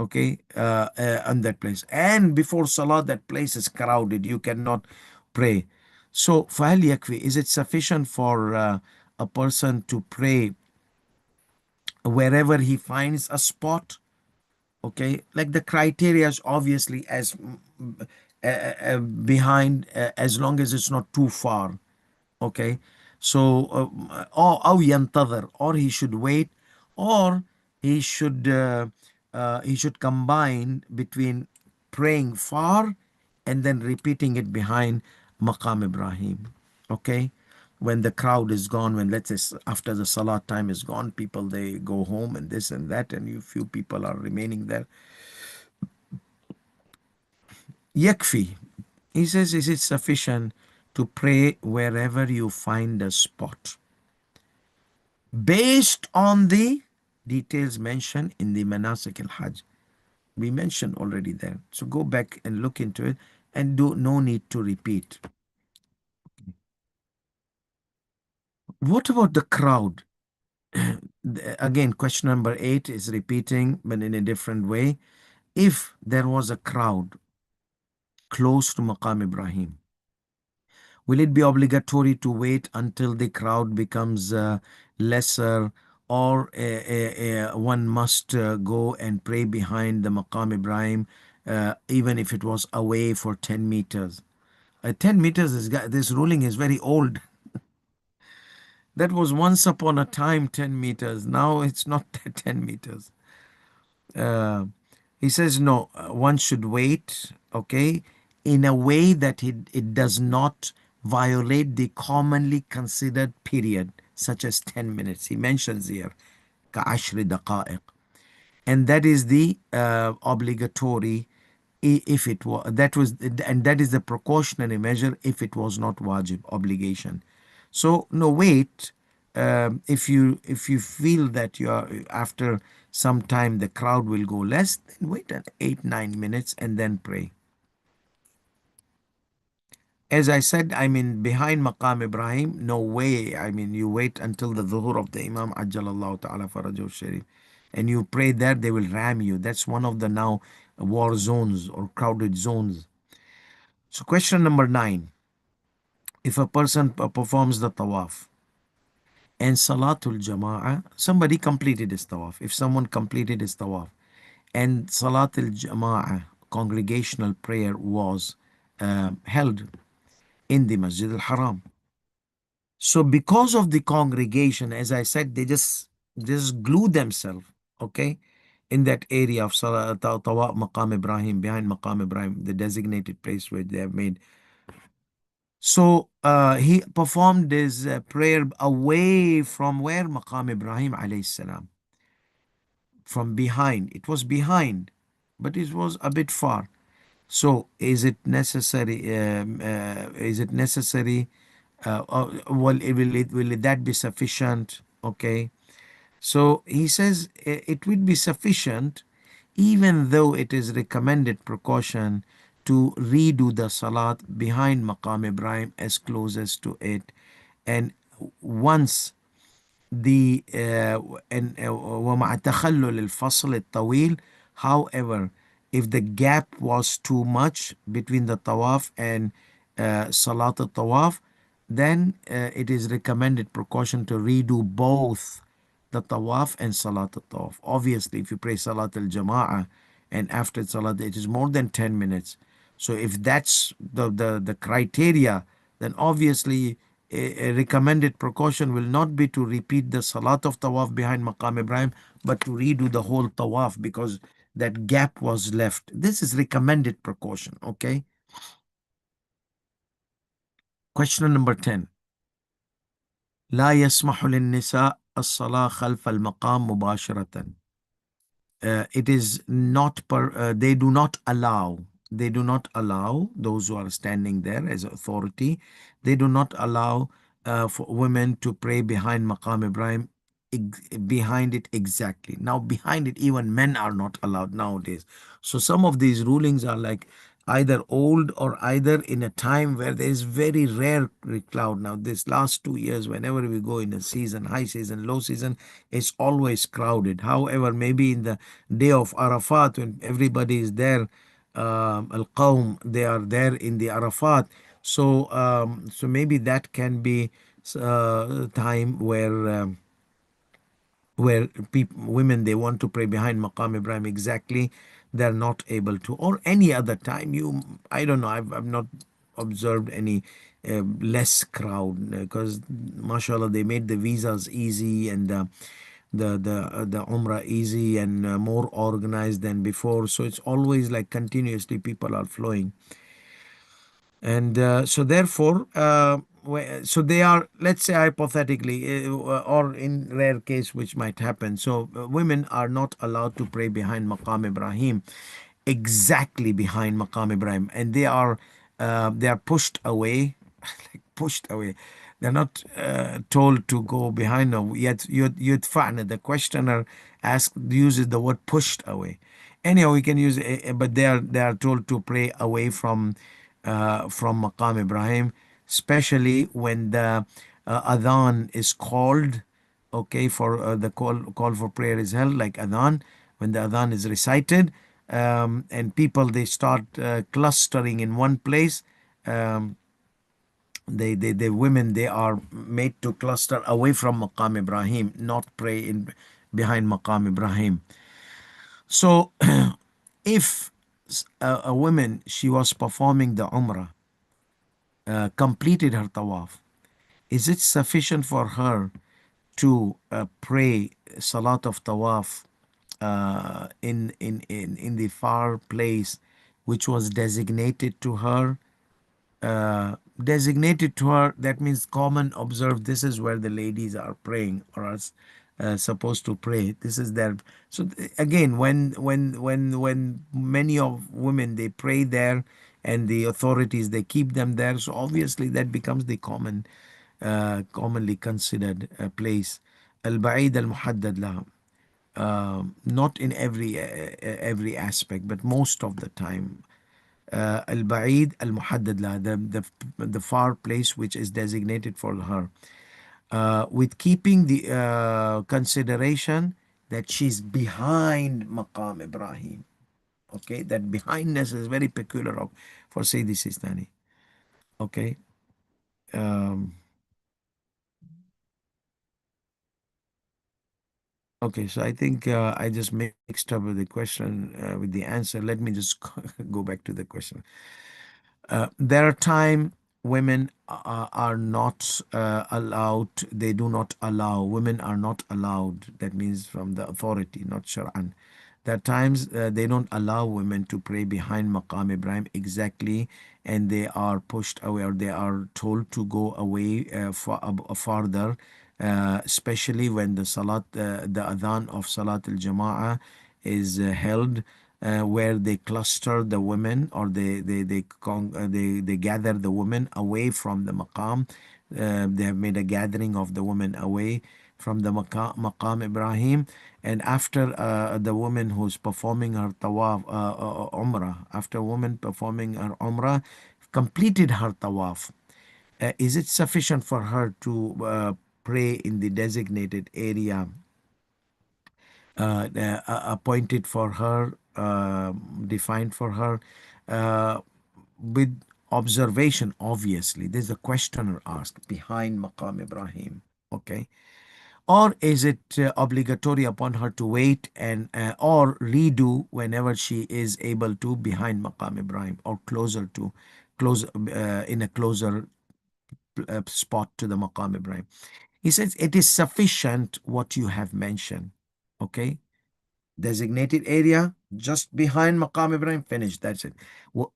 Okay, on that place, and before salah that place is crowded, you cannot pray. So فهل يكفي, is it sufficient for a person to pray wherever he finds a spot? Okay, like the criteria is obviously as behind, as long as it's not too far. Okay, so or أو ينتظر, or he should wait, or he should combine between praying far and then repeating it behind Maqam Ibrahim. Okay, when the crowd is gone, when let's say after the salat time is gone, people they go home and this and that, and you few people are remaining there. Yakfi. He says, is it sufficient to pray wherever you find a spot based on the details mentioned in the Manasik al-Hajj? We mentioned already there. So go back and look into it and do no need to repeat. What about the crowd? Again, question number 8 is repeating, but in a different way. If there was a crowd close to Maqam Ibrahim, will it be obligatory to wait until the crowd becomes lesser, or one must go and pray behind the Maqam Ibrahim, even if it was away for 10 meters? 10 meters, this ruling is very old. That was once upon a time 10 meters. Now it's not 10 meters. Uh, he says, no, one should wait, okay, in a way that it does not violate the commonly considered period, such as 10 minutes. He mentions here, كعشر دقائق. And that is the obligatory, if it was, that was, and that is the precautionary measure if it was not wajib, obligation. So no, wait. If you feel that you are, after some time the crowd will go less, then wait at 8-9 minutes and then pray. As I said, I mean, behind Maqam Ibrahim, no way. I mean, you wait until the dhuhr of the Imam Ajjalallahu Ta'ala Farajahu Sharif, and you pray there, they will ram you. That's one of the now war zones or crowded zones. So question number 9. If a person performs the tawaf and Salatul Jama'ah, somebody completed his tawaf. If someone completed his tawaf and Salatul Jama'ah, congregational prayer, was held in the Masjid al-Haram. So because of the congregation, as I said, they just glue themselves, okay, in that area of Tawaf Maqam Ibrahim, behind Maqam Ibrahim, the designated place where they have made. So he performed his prayer away from where? Maqam Ibrahim alayhi salam. From behind. It was behind, but it was a bit far. So is it necessary? Is it necessary? Will that be sufficient? Okay. So he says it will be sufficient, even though it is recommended precaution to redo the salat behind Maqam Ibrahim as closest to it. And once the and ومع تخلل الفصل الطويل. However, if the gap was too much between the tawaf and salat al-tawaf, then it is recommended precaution to redo both the tawaf and salat al-tawaf. Obviously, if you pray salat al-jama'ah and after salat it is more than 10 minutes, so if that's the criteria, then obviously a recommended precaution will not be to repeat the salat of tawaf behind Maqam Ibrahim, but to redo the whole tawaf because that gap was left. This is recommended precaution, okay? Question number 10. لا يسمح للنساء الصلاة خلف المقام مباشرة. It is not they do not allow those who are standing there as authority, they do not allow for women to pray behind Maqam Ibrahim, behind it exactly. Now behind it even men are not allowed nowadays. So some of these rulings are like either old or either in a time where there is very rare cloud. Now this last 2 years, whenever we go in a season, high season, low season, it's always crowded. However, maybe in the day of Arafat, when everybody is there, al-Qawm, they are there in the Arafat. So maybe that can be time where women, they want to pray behind Maqam Ibrahim exactly, they're not able to, or any other time. I don't know, I've not observed any less crowd, because mashallah they made the visas easy and the Umrah easy and more organized than before. So it's always like continuously people are flowing. And so therefore so they are, let's say hypothetically, or in rare case which might happen. So women are not allowed to pray behind Maqam Ibrahim, exactly behind Maqam Ibrahim, and they are pushed away, like pushed away. They're not told to go behind. No, yet yudfa'na. The questioner uses the word pushed away. Anyhow, we can use, but they are told to pray away from Maqam Ibrahim, especially when the adhan is called. Okay, for the call for prayer is held, like adhan, when the adhan is recited, and people they start clustering in one place. Um, the women they are made to cluster away from Maqam Ibrahim, not pray in behind Maqam Ibrahim. So if a woman she was performing the Umrah, completed her tawaf, is it sufficient for her to pray salat of tawaf in the far place which was designated to her? That means common observed, this is where the ladies are praying or are supposed to pray. This is their, so again, when many of women they pray there, and the authorities they keep them there, so obviously that becomes the commonly considered place. Al-Ba'id al-Muhaddad laha. Not in every aspect, but most of the time. Al-Ba'id al-Muhaddad laha, the far place which is designated for her. With keeping the consideration that she's behind Maqam Ibrahim. Okay, that behindness is very peculiar for Sayyidi Sistani. Okay. Um, Okay, so I think I just mixed up with the question with the answer. Let me just go back to the question. There are times women are not allowed, they do not allow, women are not allowed. That means from the authority, not Shur'an. There are times they don't allow women to pray behind Maqam Ibrahim exactly, and they are pushed away or they are told to go away farther, especially when the adhan of Salat al Jama'ah is held, where they cluster the women, or they gather the women away from the maqam. They have made a gathering of the women away from the maqam Ibrahim, and after the woman who's performing her tawaf, umrah, after a woman performing her umrah completed her tawaf, is it sufficient for her to pray in the designated area appointed for her, defined for her, uh, with observation? Obviously, there's a questioner asked behind Maqam Ibrahim. Okay. Or is it obligatory upon her to wait and or redo whenever she is able to behind Maqam Ibrahim, or close in a closer spot to the Maqam Ibrahim? He says it is sufficient what you have mentioned. Okay, designated area just behind Maqam Ibrahim, finished, that's it.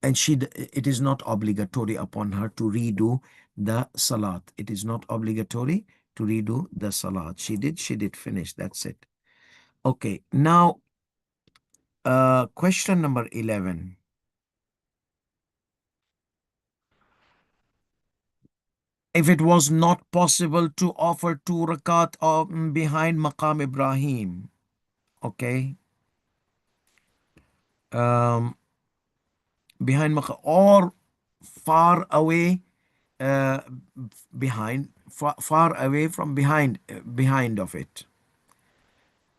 And it is not obligatory upon her to redo the salat. It is not obligatory to redo the salat. She did finish, that's it. Okay, now question number 11. If it was not possible to offer 2 rakat behind Maqam Ibrahim, okay, um, behind Maqam, or far away, uh, far away from behind of it,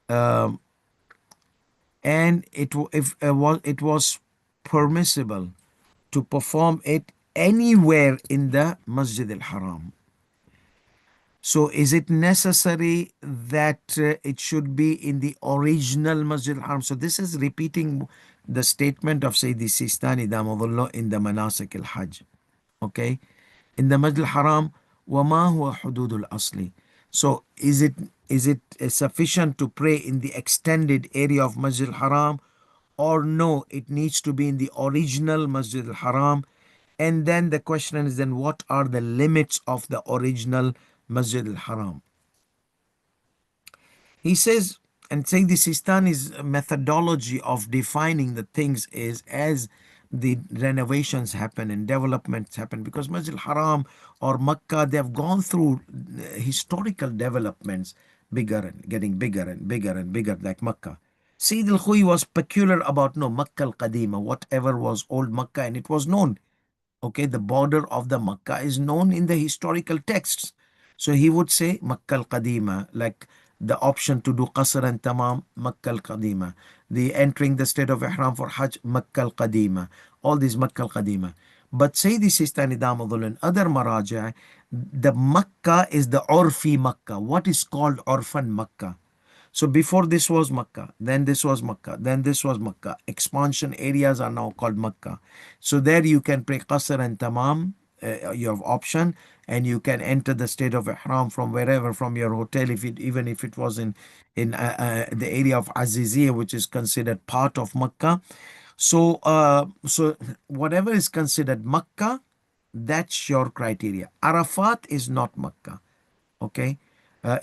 um, and if it was permissible to perform it anywhere in the Masjid al-Haram. So is it necessary that it should be in the original Masjid al-Haram? So this is repeating the statement of Sayyidi Sistani Damadullah in the Manasik al-Hajj. Okay, in the Masjid al-Haram, وَمَا هُوَ حُدُودُ الْأَصْلِ. So is it sufficient to pray in the extended area of Masjid al-Haram, or no, it needs to be in the original Masjid al-Haram? And then the question is, then what are the limits of the original Masjid al-Haram? He says, and saying the Sistani's methodology of defining the things is as the renovations happen and developments happen, because Masjid al-Haram or Makkah, they have gone through historical developments, bigger and getting bigger and bigger and bigger, like Makkah. Sayyid al-Khuy was peculiar about no Makkah al-Qadima, whatever was old Makkah, and it was known. Okay, the border of the Makkah is known in the historical texts. So he would say Makkah al-Qadima, like the option to do Qasr and Tamam, Makkah al-Qadima. The entering the state of Ihram for Hajj, Makkah al-Qadima. All these Makkah al-Qadima. But Sayyidi Sistani Damadul and other Maraja, the Makkah is the Urfi Makkah. What is called Urfan Makkah? So before this was Makkah, then this was Makkah, then this was Makkah. Expansion areas are now called Makkah. So there you can pray Qasr and Tamam, you have option, and you can enter the state of Ihram from wherever, from your hotel, if it, even if it was in the area of Aziziyah, which is considered part of Makkah. So whatever is considered Makkah, that's your criteria. Arafat is not Makkah. Okay,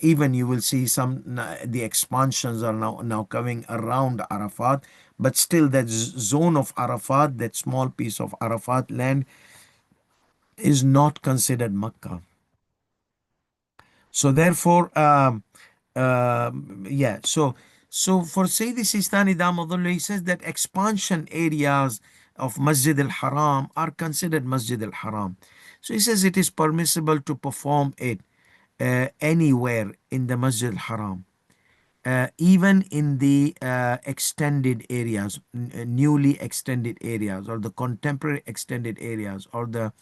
even you will see some the expansions are now coming around Arafat, but still that zone of Arafat, that small piece of Arafat land, is not considered Makkah. So therefore, yeah. So for Sayyidi Sistani Damadullah, he says that expansion areas of Masjid al-Haram are considered Masjid al-Haram. So he says it is permissible to perform it anywhere in the Masjid al-Haram, even in the extended areas, newly extended areas, or the contemporary extended areas, or the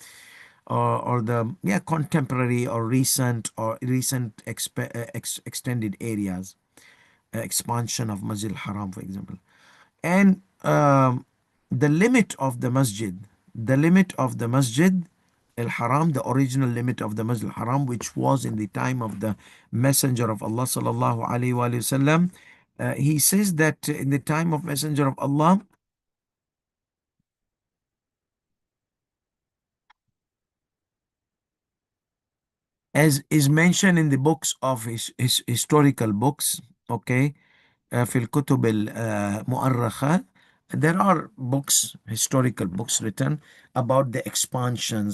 yeah, contemporary or recent extended areas, expansion of Masjid al-Haram, for example. And the limit of the masjid, the limit of the Masjid al-Haram, the original limit of the Masjid al-Haram, which was in the time of the Messenger of Allah sallallahu alaihi wasallam, he says that in the time of Messenger of Allah, as is mentioned in the books of his historical books, okay, في الكتب المؤرخة, there are books, historical books written about the expansion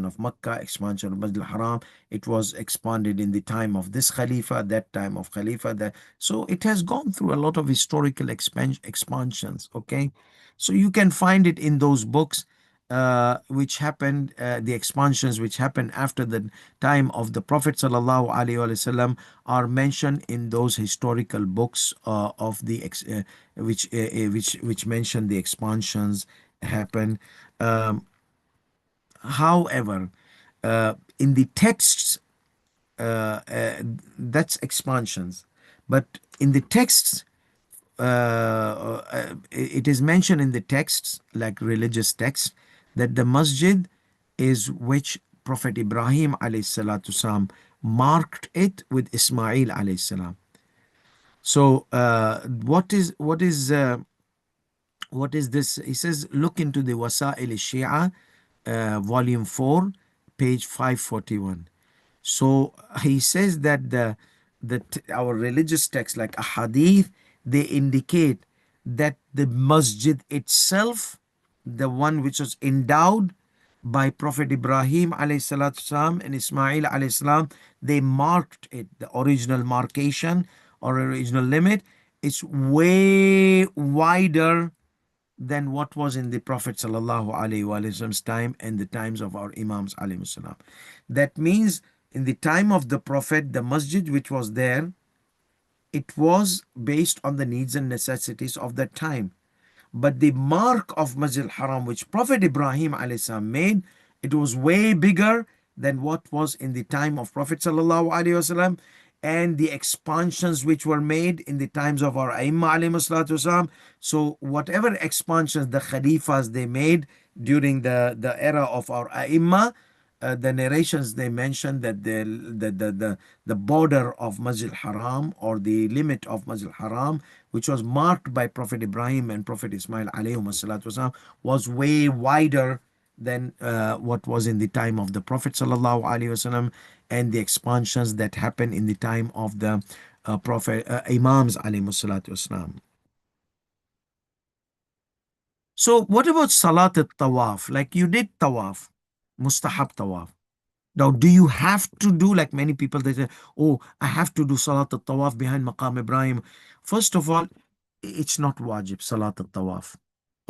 of Makkah, expansion of Masjid al-Haram. It was expanded in the time of this Khalifa, that time of Khalifa. That, so it has gone through a lot of historical expansions, okay? So you can find it in those books which happened, the expansions which happened after the time of the Prophet sallallahu alaihi wasallam are mentioned in those historical books of the which mention the expansions happen. Um, However, in the texts, that's expansions, but in the texts, it is mentioned in the texts, like religious texts, that the masjid is which Prophet Ibrahim alayhi salatu salam marked it with Ismail alayhi salam. So what is this? He says, look into the Wasa'il Shia, volume 4, page 541. So he says that our religious texts like a hadith, they indicate that the masjid itself, the one which was endowed by Prophet Ibrahim alayhi salatu salam and Ismail alayhi salam, they marked it, the original markation or original limit. It's way wider than what was in the Prophet sallallahu alaihi wasallam's time and the times of our Imams alayhi salam. That means in the time of the Prophet, the masjid which was there, it was based on the needs and necessities of that time. But the mark of Masjid al-Haram, which Prophet Ibrahim alayhi salam made, it was way bigger than what was in the time of Prophet sallallahu alaihi wasallam, and the expansions which were made in the times of our Aimma alayhi salatu wasalam. So whatever expansions the Khalifas they made during the era of our Aimma, the narrations they mention that the border of Masjid Haram, or the limit of Masjid Haram, which was marked by Prophet Ibrahim and Prophet Ismail alayhi salatu wasalam, was way wider than what was in the time of the Prophet sallallahu alaihi wasallam, and the expansions that happened in the time of the Prophet Imams alayhi salatu wasalam. So what about salat al-tawaf? Like you did tawaf, mustahab tawaf. Now, do you have to do, like many people, they say, oh, I have to do Salat al-Tawaf behind Maqam Ibrahim. First of all, it's not wajib, Salat al-Tawaf.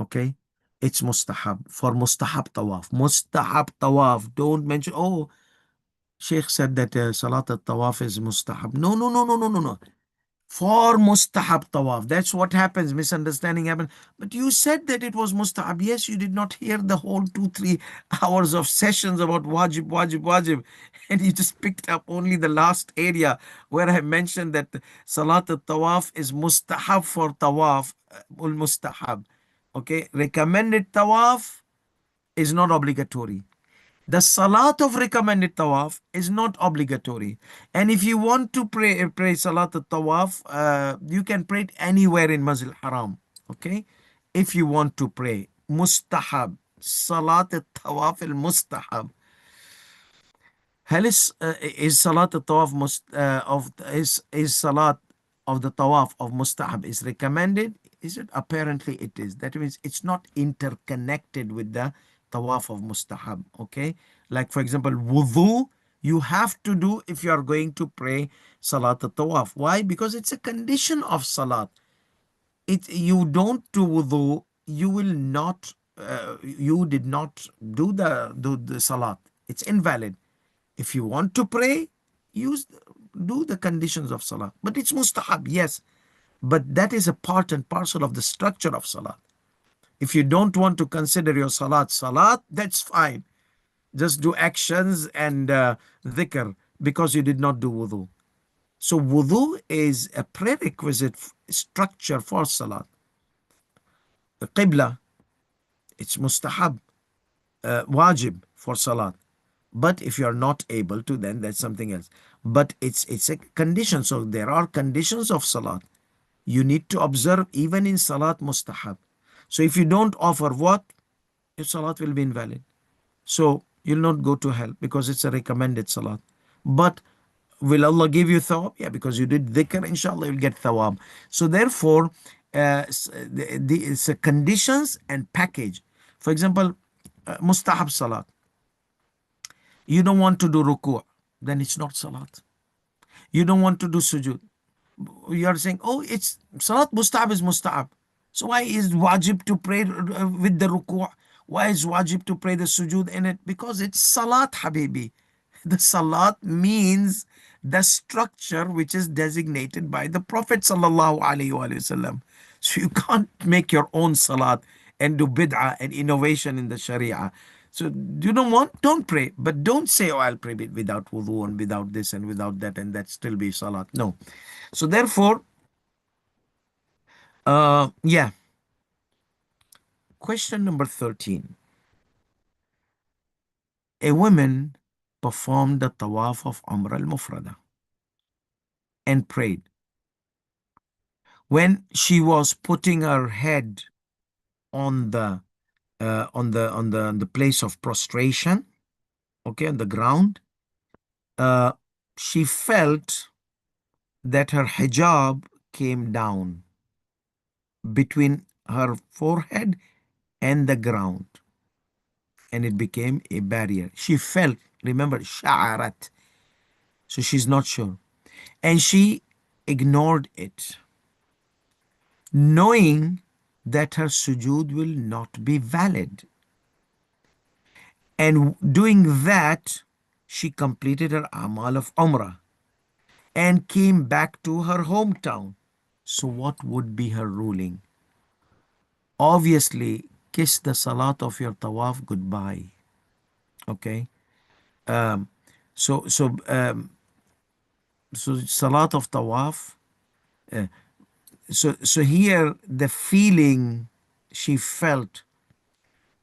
Okay? It's mustahab. For mustahab tawaf. Mustahab tawaf. Don't mention, oh, Sheikh said that Salat al-Tawaf is mustahab. No, no, no, no, no, no, no. For mustahab tawaf. That's what happens. Misunderstanding happens. But you said that it was mustahab. Yes, you did not hear the whole 2-3 hours of sessions about wajib, wajib, wajib. And you just picked up only the last area where I mentioned that salat tawaf is mustahab for tawaf. Ul mustahab. Okay. Recommended tawaf is not obligatory. The salat of recommended tawaf is not obligatory. And if you want to pray salat al tawaf, you can pray it anywhere in Masjid Haram. Okay? If you want to pray. Mustahab. Salat al tawaf al mustahab. هل is salat al-tawaf is salat of the tawaf of mustahab is recommended? Is it? Apparently it is. That means it's not interconnected with the tawaf of mustahab. Okay, like for example wudu you have to do if you are going to pray salat al-tawaf. Why? Because it's a condition of salat. It you don't do wudu, you will not you did not do the salat. It's invalid. If you want to pray, do the conditions of salah. But it's mustahab, yes. But that is a part and parcel of the structure of salah. If you don't want to consider your salat, that's fine. Just do actions and dhikr because you did not do wudu. So wudu is a prerequisite structure for salat. The qibla, it's mustahab, wajib for salat. But if you are not able to, then that's something else. But it's a condition. So there are conditions of salat. You need to observe even in salat mustahab. So if you don't offer what? Your salat will be invalid. So you'll not go to hell because it's a recommended salat. But will Allah give you thawab? Yeah, because you did dhikr, inshallah you'll get thawab. So therefore, it's a conditions and package. For example, mustahab salat. You don't want to do ruku', then it's not salat. You don't want to do sujood. You are saying, oh, it's salat musta'ab is musta'ab. So why is wajib to pray with the ruku'? Why is wajib to pray the sujood in it? Because it's salat, habibi. The salat means the structure which is designated by the Prophet sallallahu alaihi wasallam. So you can't make your own salat and do bid'ah and innovation in the sharia. So you don't want, don't pray. But don't say, oh, I'll pray without wudu and without this and without that and that still be salat. No. So therefore, yeah. Question number 13. A woman performed the tawaf of Umrah al-Mufrada and prayed. When she was putting her head on the place of prostration, okay, on the ground, uh, she felt that her hijab came down between her forehead and the ground, and it became a barrier. She felt, remember, sha'arat. So she's not sure. And she ignored it, knowing that her sujood will not be valid. And doing that, she completed her amal of Umrah and came back to her hometown. So what would be her ruling? Obviously, kiss the salat of your tawaf goodbye. Okay. Um, so so um, so salat of tawaf. Uh, so here the feeling she felt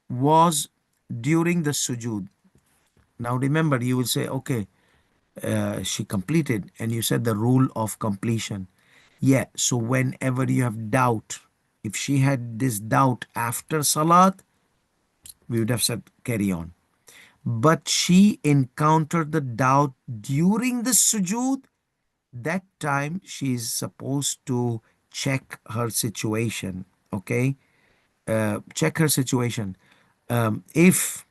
was during the sujood. Now remember, you will say, okay, she completed, and you said the rule of completion. Yeah, so whenever you have doubt, if she had this doubt after salat, we would have said carry on. But she encountered the doubt during the sujood. That time she is supposed to check her situation. Okay, check her situation. If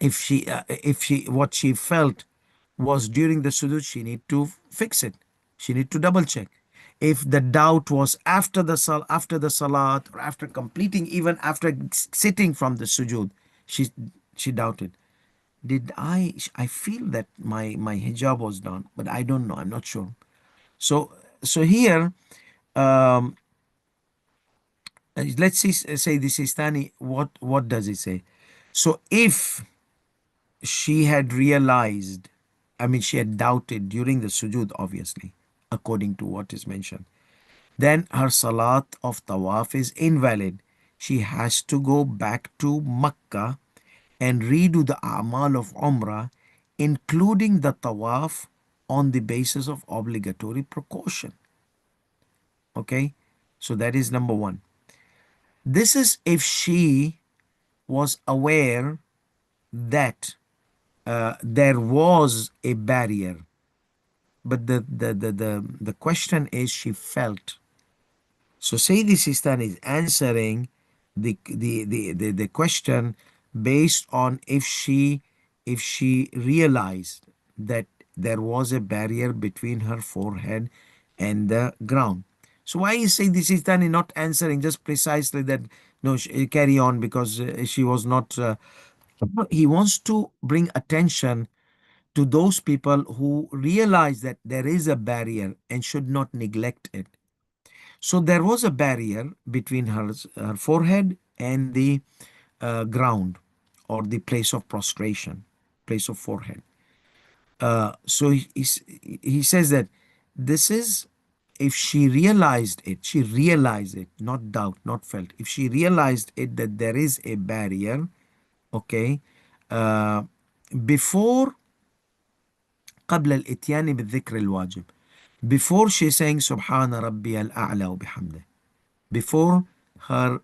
if she what she felt was during the sujood, she need to fix it. She need to double check. If the doubt was after the after the salat, or after completing, even after sitting from the sujood, she she doubted. Did I feel that my hijab was done, but I don't know, I'm not sure. So here, um let's see, say the Sistani, what does it say? So if she had realized, I mean, she had doubted during the sujood, obviously, according to what is mentioned, then her salat of tawaf is invalid. She has to go back to Makkah and redo the a'mal of Umrah, including the tawaf, on the basis of obligatory precaution. Okay, so that is number one. This is if she was aware that there was a barrier, but the question is she felt. So Sayyidi Sistan is answering the question based on if she realized that there was a barrier between her forehead and the ground. So why is Sayyidi Sistani not answering just precisely that no, carry on, because she was not he wants to bring attention to those people who realize that there is a barrier and should not neglect it. So there was a barrier between her forehead and the ground, or the place of prostration, place of forehead. So he says that this is if she realized it, not doubt, not felt. If she realized it that there is a barrier, okay, uh, before قبل الإتيان بالذكر الواجب, before she saying سبحان ربي الأعلى وبحمده, before her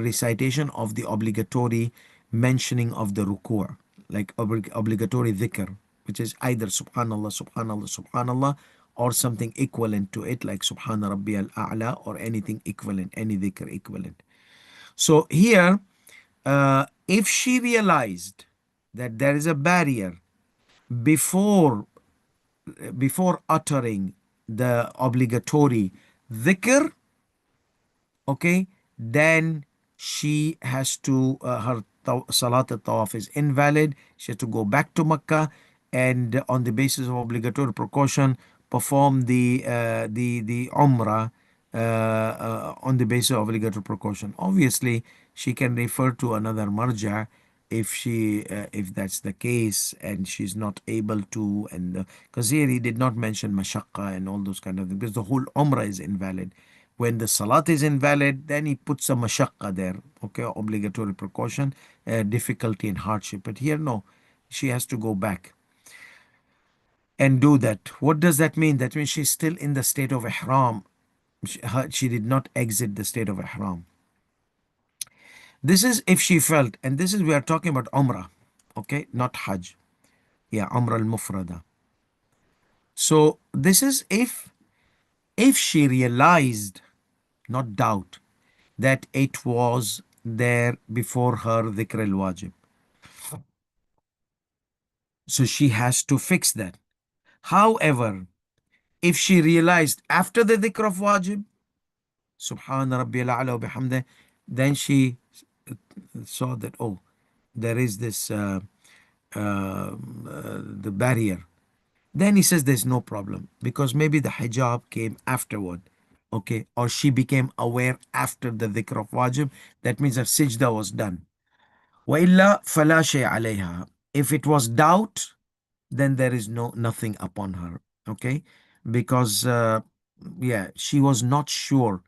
recitation of the obligatory mentioning of the ruku', like obligatory dhikr, which is either subhanallah, subhanallah, subhanallah, or something equivalent to it, like subhana rabbi al-a'la, or anything equivalent, any dhikr equivalent. So here, if she realized that there is a barrier before before uttering the obligatory dhikr, okay, then she has to her salat al-tawaf is invalid. She has to go back to Makkah, and on the basis of obligatory precaution, perform the umrah on the basis of obligatory precaution. Obviously, she can refer to another marja if she if that's the case and she's not able to, and because here he did not mention mashaqqa and all those kind of things, because the whole umrah is invalid. When the salat is invalid, then he puts a mashaqqa there, okay, obligatory precaution, difficulty and hardship. But here, no, she has to go back and do that. What does that mean? That means she's still in the state of ihram. She did not exit the state of ihram. This is if she felt, and this is, we are talking about umrah, okay, not hajj. Yeah, umrah al-mufrada. So this is if she realized, not doubt, that it was there before her dhikr al-wajib. So she has to fix that. However, if she realized after the dhikr of wajib, subhana rabbi al-a'la wa bihamdih, then she saw that, oh, there is this the barrier. Then he says there's no problem, because maybe the hijab came afterward, okay, or she became aware after the dhikr of wajib. That means her sijda was done. وَإِلَّا فَلَا شَيْءَ عَلَيْهَا. If it was doubt, then there is nothing upon her, okay, because yeah, she was not sure.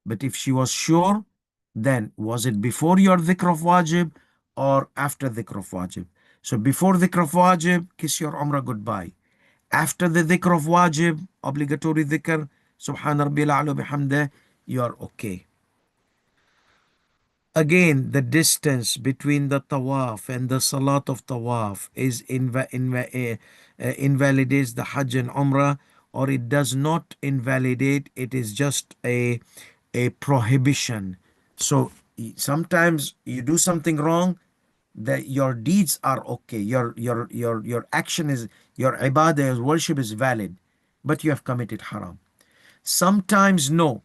But if she was sure, then was it before your dhikr of wajib or after dhikr of wajib? So before dhikr of wajib, kiss your umrah goodbye. After the dhikr of wajib, obligatory dhikr, subhan rabbil a'la bihamdih, you are okay. again, the distance between the tawaf and the salat of tawaf is invalidates the Hajj and Umrah, or it does not invalidate. It is just a prohibition. So sometimes you do something wrong, that your deeds are okay, your action is, your ibadah, your worship is valid, but you have committed haram. Sometimes no,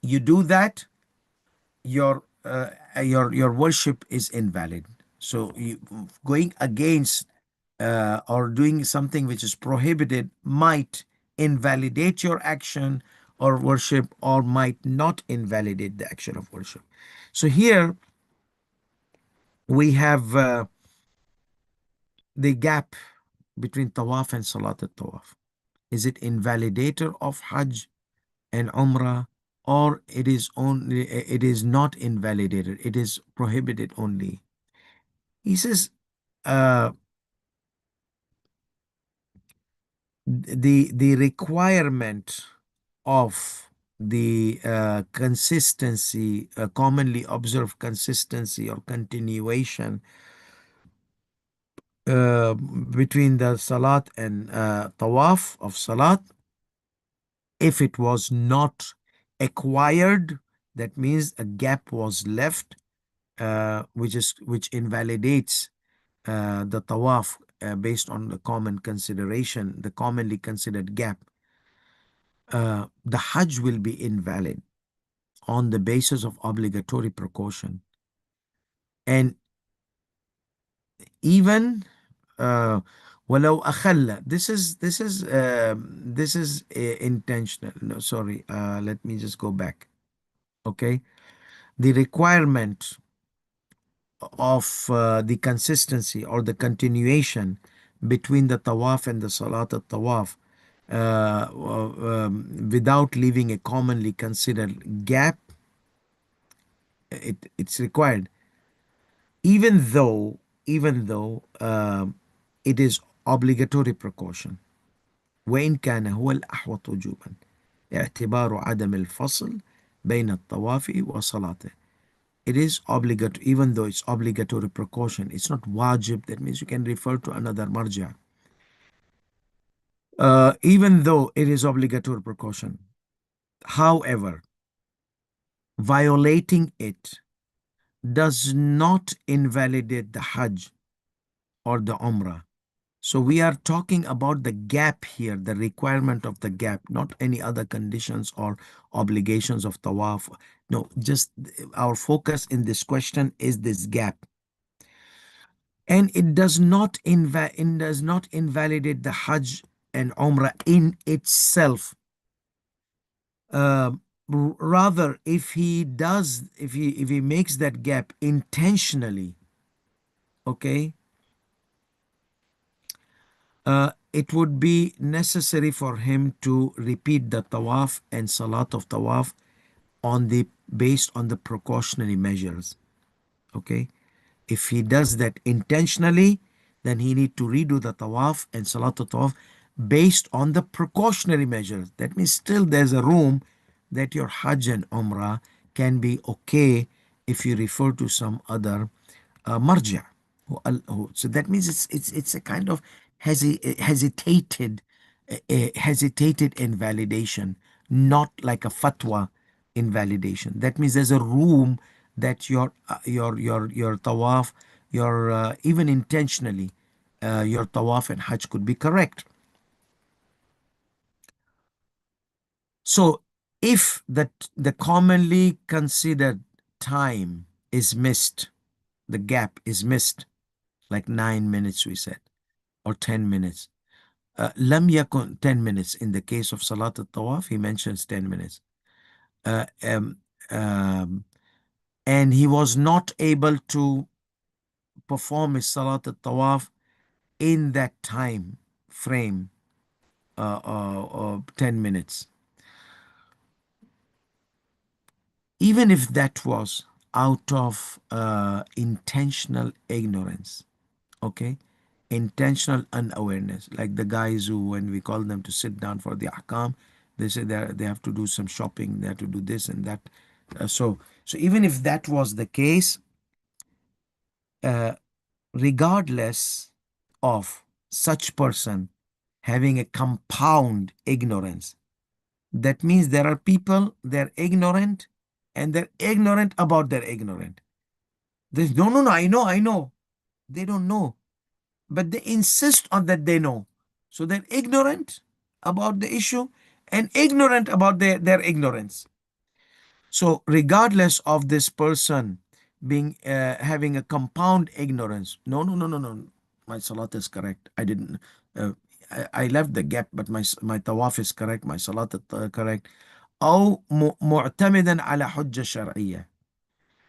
you do that, your worship is invalid. So you, going against or doing something which is prohibited might invalidate your action or worship, or might not invalidate the action of worship. So here we have the gap between tawaf and salat al-tawaf. Is it invalidator of Hajj and Umrah, or it is not invalidated, it is prohibited only? He says uh, the requirement of the consistency, commonly observed consistency or continuation between the salat and tawaf of salat, if it was not acquired, that means a gap was left, which invalidates the tawaf based on the common consideration, the commonly considered gap. The Hajj will be invalid on the basis of obligatory precaution. And even ولو أخل, this is intentional. No, sorry, let me just go back. Okay, the requirement of the consistency or the continuation between the tawaf and the salat al tawaf, without leaving a commonly considered gap, it's required, even though it is obligatory precaution. وإن كان هو الأحوط وجوبا اعتبار عدم الفصل بين الطواف وصلاته. It is obligatory, even though it's obligatory precaution. It's not wajib. That means you can refer to another marja. Even though it is obligatory precaution, however, violating it does not invalidate the Hajj or the Umrah. So we are talking about the gap here, the requirement of the gap, not any other conditions or obligations of tawaf. No, just our focus in this question is this gap. And it does not invalidate the Hajj and Umrah in itself. Rather, if he makes that gap intentionally, okay, it would be necessary for him to repeat the tawaf and salat of tawaf based on the precautionary measures. Okay, if he does that intentionally, then he need to redo the tawaf and salat al tawaf based on the precautionary measures. That means still there's a room that your Hajj and Umrah can be okay if you refer to some other marja. So that means it's a kind of hesitated invalidation, not like a fatwa invalidation. That means there's a room that your tawaf, your even intentionally, your tawaf and Hajj could be correct. So if the commonly considered time is missed, the gap is missed, like 9 minutes we said, or 10 minutes. Lam yakun 10 minutes. In the case of Salat al-Tawaf, he mentions 10 minutes. Uh, um, um, and he was not able to perform his Salat al-Tawaf in that time frame, 10 minutes. Even if that was out of intentional ignorance, okay, intentional unawareness, like the guys who, when we call them to sit down for the ahkam, they say they have to do some shopping, they have to do this and that. So So even if that was the case, uh, regardless of such person having a compound ignorance, that means there are people, they're ignorant, and they're ignorant about their ignorant. There's no, I know. They don't know, but they insist on that they know. So they're ignorant about the issue and ignorant about their ignorance. So regardless of this person being having a compound ignorance, no, my salat is correct. I didn't. Uh, I left the gap, but my tawaf is correct. My salat is correct. أو معتمدا على حجة شرعية.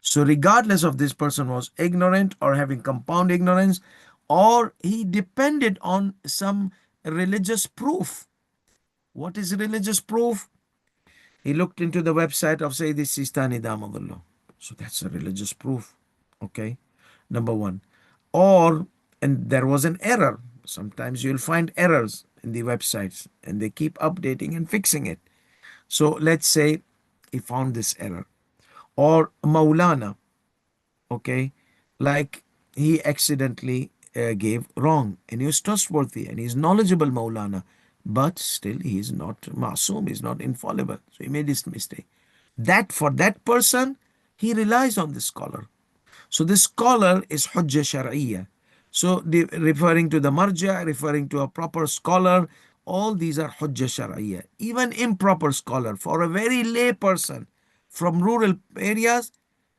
So regardless of this person was ignorant or having compound ignorance, or he depended on some religious proof. What is religious proof? He looked into the website of S SISTANI DZ. So that's a religious proof. Okay. Number one. Or, and there was an error. Sometimes you'll find errors in the websites and they keep updating and fixing it. So let's say he found this error. Or Maulana, okay, like he accidentally gave wrong, and he was trustworthy and he's knowledgeable Maulana, but still he is not masoom, he's not infallible, so he made this mistake. That for that person, he relies on the scholar. So the scholar is hujjah shar'iyya. So referring to the marja, referring to a proper scholar, all these are hujjah shar'iyya. Even improper scholar, for a very lay person from rural areas,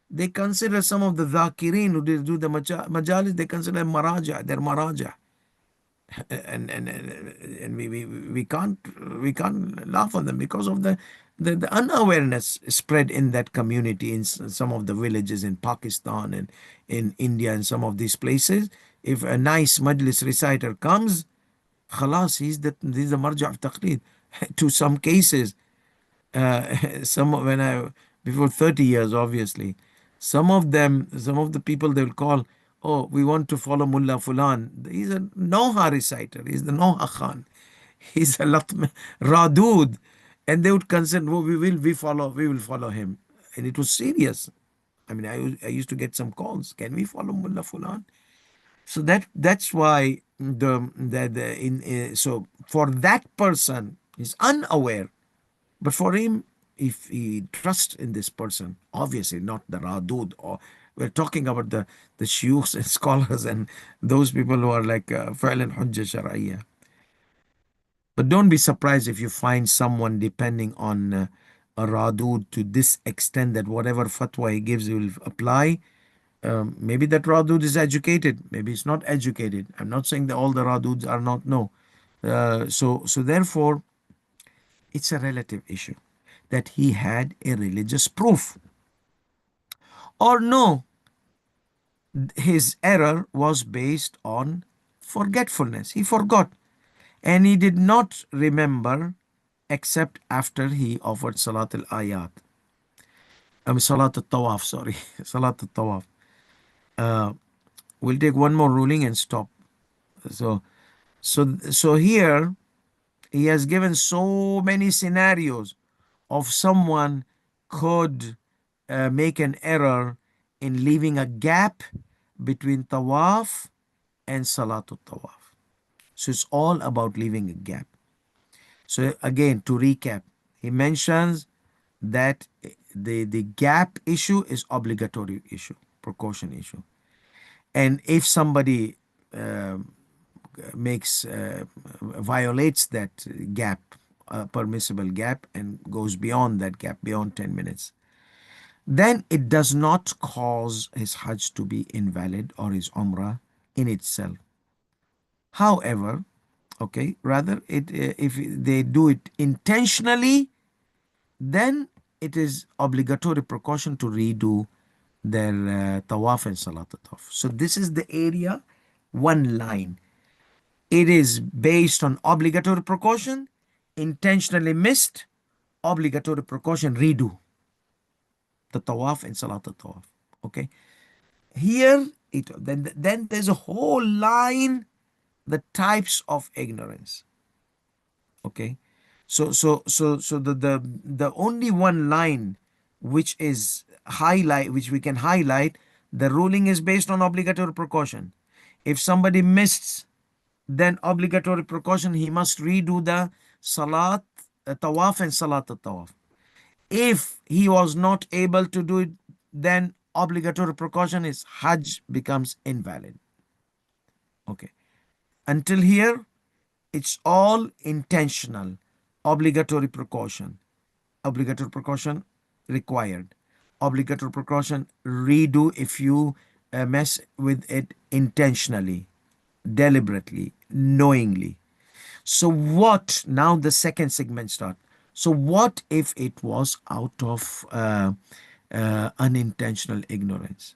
they consider some of the dhakirin who do the majalis, they consider maraja, they're maraja. And we can't laugh on them because of the unawareness spread in that community in some of the villages in Pakistan and in India and some of these places. If a nice majlis reciter comes, khalas, he's the marja of taqleed. To some cases, some when I before 30 years, obviously, some of the people they will call, oh, we want to follow Mullah Fulan. He's a Noha reciter, he's the Noha Khan, he's a Radud, and they would consider, oh, we will follow him. And it was serious. I mean, I used to get some calls, can we follow Mullah Fulan? So that's why so for that person is unaware, but for him, if he trusts in this person, obviously not the Radud, or we're talking about the shuyukhs and scholars and those people who are like Fa'lan Hujjah Shar'iyya. But don't be surprised if you find someone depending on a Radud to this extent that whatever fatwa he gives will apply. Maybe that Radud is educated, maybe it's not educated. I'm not saying that all the Raduds are not, no. So therefore, it's a relative issue that he had a religious proof. Or no, his error was based on forgetfulness. He forgot and he did not remember except after he offered Salat al Ayat. Salat al Tawaf, sorry. Salat al Tawaf. Uh, we'll take one more ruling and stop. So, so here he has given so many scenarios of someone could make an error in leaving a gap between tawaf and salatul tawaf. So it's all about leaving a gap. So again, to recap, he mentions that the gap issue is obligatory issue, precaution issue. And if somebody makes violates that gap, permissible gap, and goes beyond that gap, beyond 10 minutes, then it does not cause his Hajj to be invalid or his Umrah in itself. However, okay, rather it if they do it intentionally, then it is obligatory precaution to redo their tawaf and salat tawaf. So this is the area, one line. It is based on obligatory precaution, intentionally missed, obligatory precaution, redo the tawaf and salat tawaf. Okay. Here, then there's a whole line, the types of ignorance. Okay. So the only one line which is highlight, which we can highlight, the ruling is based on obligatory precaution. If somebody missed, then obligatory precaution, he must redo the salat tawaf and salat tawaf. If he was not able to do it, then obligatory precaution is hajj becomes invalid. Okay. Until here, it's all intentional. Obligatory precaution. Obligatory precaution required. Obligatory precaution redo if you mess with it intentionally, deliberately, knowingly. So what, now the second segment start. So what if it was out of unintentional ignorance?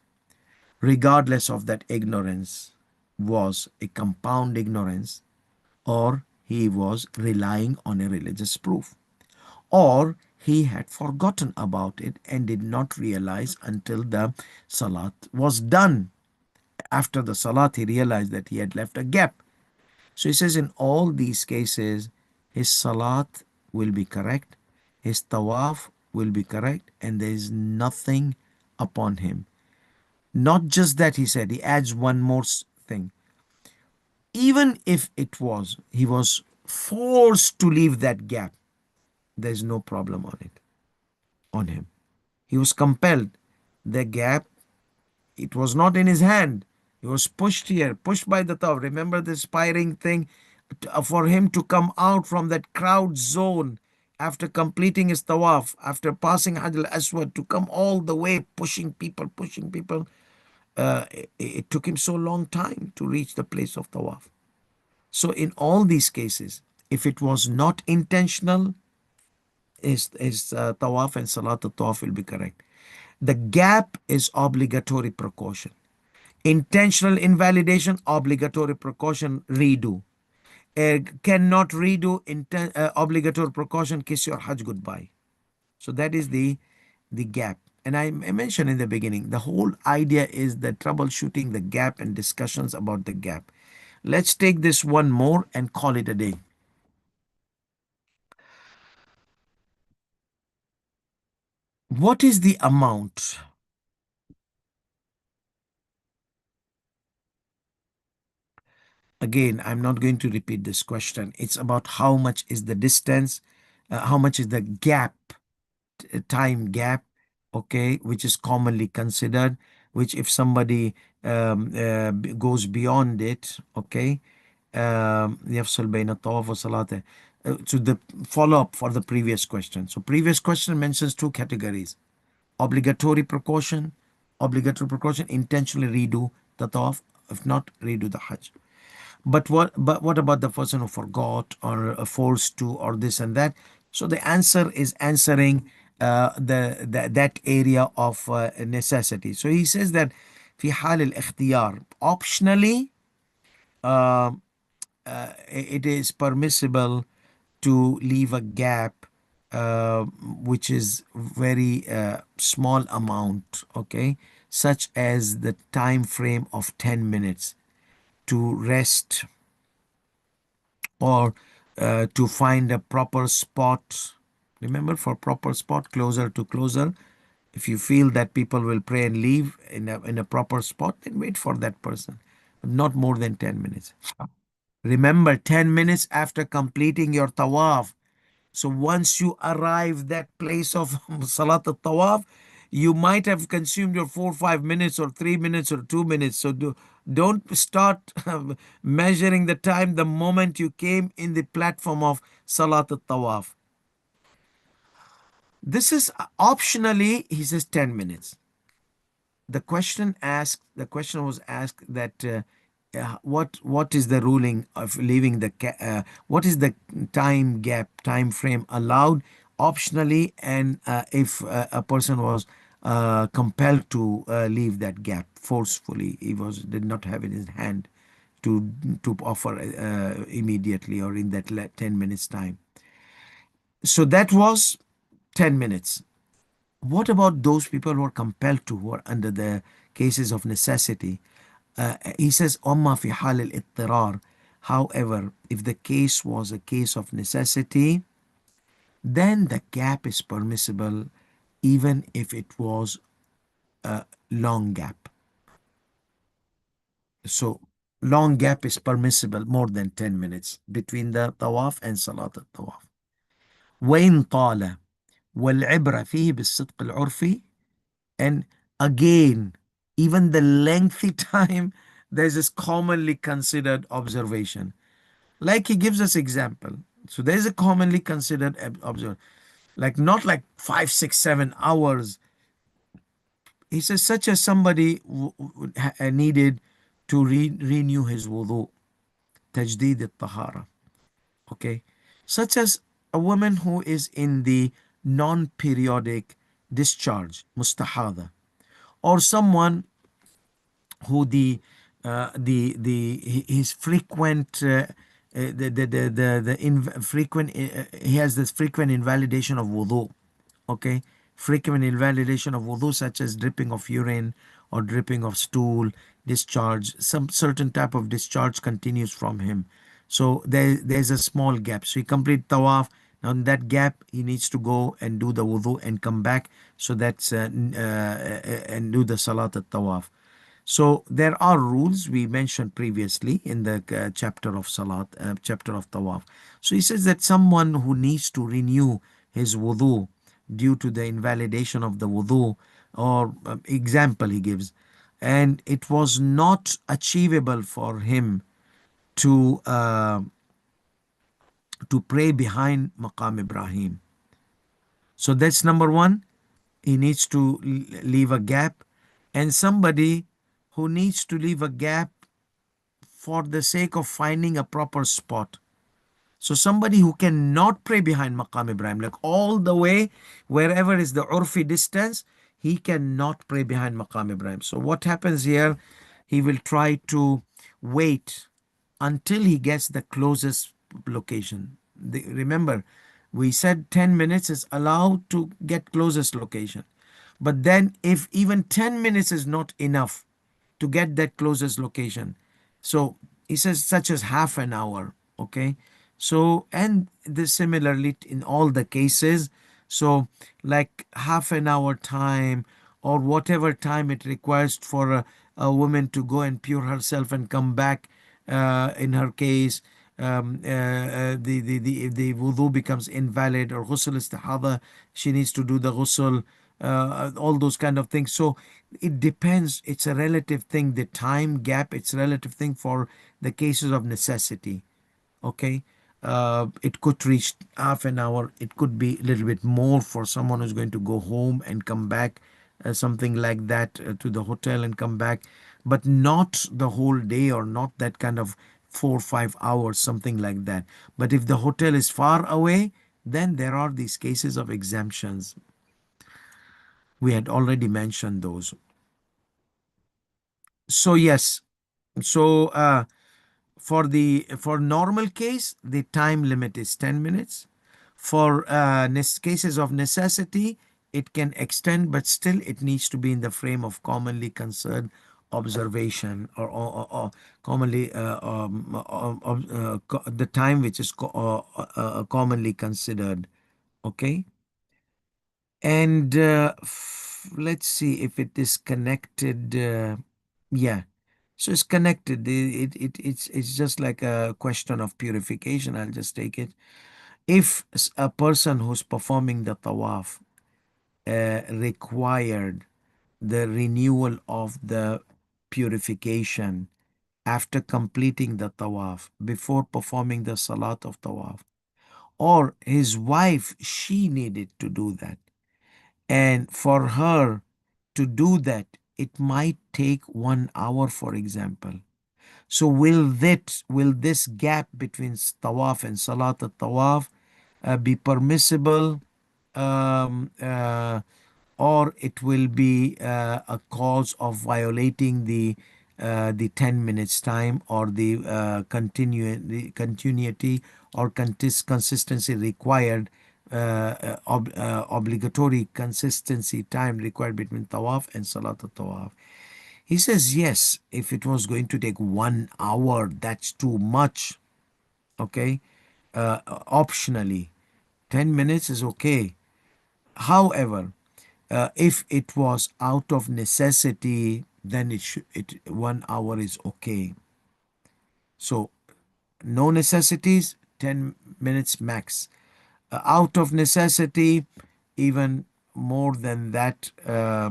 Regardless of that ignorance was a compound ignorance, or he was relying on a religious proof, or he had forgotten about it and did not realize until the salat was done. After the salat, he realized that he had left a gap. So he says, in all these cases, his salat will be correct, his tawaf will be correct, and there is nothing upon him. Not just that, he said, he adds one more thing. Even if he was forced to leave that gap, there's no problem on him. He was compelled. The gap, it was not in his hand. He was pushed here, pushed by the tawaf. Remember the spiring thing? For him to come out from that crowd zone after completing his tawaf, after passing Hajj al-Aswad, to come all the way, pushing people. It took him so long time to reach the place of tawaf. So in all these cases, if it was not intentional, his tawaf and salat al-tawaf will be correct. The gap is obligatory precaution. Intentional invalidation, obligatory precaution, redo. Cannot redo obligatory precaution, kiss your Hajj goodbye. So that is the gap. And I mentioned in the beginning, the whole idea is the troubleshooting the gap and discussions about the gap. Let's take this one more and call it a day. What is the amount? Again, I'm not going to repeat this question. It's about how much is the distance, how much is the gap, time gap, okay, which is commonly considered, which if somebody goes beyond it, okay, يفصل بين الطواف وصلاته. So the follow-up for the previous question. So previous question mentions two categories: obligatory precaution, intentionally redo the tawaf, if not redo the hajj. But what about the person who forgot or forced to, or this and that? So the answer is answering that area of necessity. So he says that في حال الاختيار, optionally, it is permissible to leave a gap, which is very small amount, okay, such as the time frame of 10 minutes to rest, or to find a proper spot. Remember, for proper spot, closer to closer. If you feel that people will pray and leave in a proper spot, then wait for that person. Not more than 10 minutes. Remember, 10 minutes after completing your tawaf. So once you arrive that place of Salat al-Tawaf, you might have consumed your 4 or 5 minutes or 3 minutes or 2 minutes. So don't start measuring the time the moment you came in the platform of Salat al-Tawaf. This is optionally, he says, 10 minutes. The question was asked that what is the ruling of leaving what is the time frame allowed optionally, and if a person was compelled to leave that gap forcefully, he did not have it in his hand to offer immediately or in that 10 minutes time. So that was 10 minutes. What about those people who are compelled to, who are under the cases of necessity? He says, "Amma fi hal al-ittirar." However, if the case was a case of necessity, then the gap is permissible, even if it was a long gap. So long gap is permissible more than 10 minutes between the tawaf and salat al-tawaf. وإن طال والعبرة فيه بالصدق العرفي. And again, even the lengthy time, there's this commonly considered observation. Like he gives us example. So there's a commonly considered observation. Like not like 5, 6, 7 hours. He says such as somebody needed to renew his wudu, tajdid al-tahara. Okay. Such as a woman who is in the non-periodic discharge, mustahada, or someone who his frequent frequent he has this frequent invalidation of wudu. Okay, frequent invalidation of wudu, such as dripping of urine or dripping of stool, discharge, some certain type of discharge continues from him. So there's a small gap, so he complete tawaf. Now in that gap he needs to go and do the wudu and come back, so that's and do the salat at tawaf. So there are rules we mentioned previously in the chapter of Salat, chapter of Tawaf. So he says that someone who needs to renew his wudu due to the invalidation of the wudu, or example he gives, and it was not achievable for him to uh, to pray behind Maqam Ibrahim. So that's number one. He needs to leave a gap, and somebody who needs to leave a gap for the sake of finding a proper spot. So somebody who cannot pray behind Maqam Ibrahim, like all the way, wherever is the urfi distance, he cannot pray behind Maqam Ibrahim. So what happens here? He will try to wait until he gets the closest location. Remember, we said 10 minutes is allowed to get closest location. But then if even 10 minutes is not enough to get that closest location, so he says such as half an hour. Okay. So, and this similarly in all the cases, so like half an hour time or whatever time it requires for a woman to go and pure herself and come back, in her case, if the wudu becomes invalid, or ghusl istihada, she needs to do the ghusl, all those kind of things. So it depends. It's a relative thing. The time gap, it's a relative thing for the cases of necessity. Okay. It could reach half an hour. It could be a little bit more for someone who's going to go home and come back, something like that, to the hotel and come back, but not the whole day, or not that kind of 4 or 5 hours, something like that. But if the hotel is far away, then there are these cases of exemptions. We had already mentioned those. So yes, so for normal case, the time limit is 10 minutes. For cases of necessity, it can extend, but still it needs to be in the frame of commonly concerned observation, or commonly the time which is commonly considered. Okay. And let's see if it is connected. Yeah. So it's connected. It's just like a question of purification. I'll just take it. If a person who's performing the tawaf required the renewal of the purification after completing the tawaf, before performing the salat of tawaf, or his wife, she needed to do that, and for her to do that, it might take 1 hour, for example. So will this gap between tawaf and salat al-tawaf be permissible, um, uh, or it will be a cause of violating the 10 minutes time, or the continuity or consistency required, obligatory consistency time required between tawaf and salat al-tawaf. He says yes, if it was going to take 1 hour, that's too much. Okay. Optionally 10 minutes is okay. However, If it was out of necessity, then 1 hour is okay. So no necessities, 10 minutes max. Out of necessity, even more than that uh,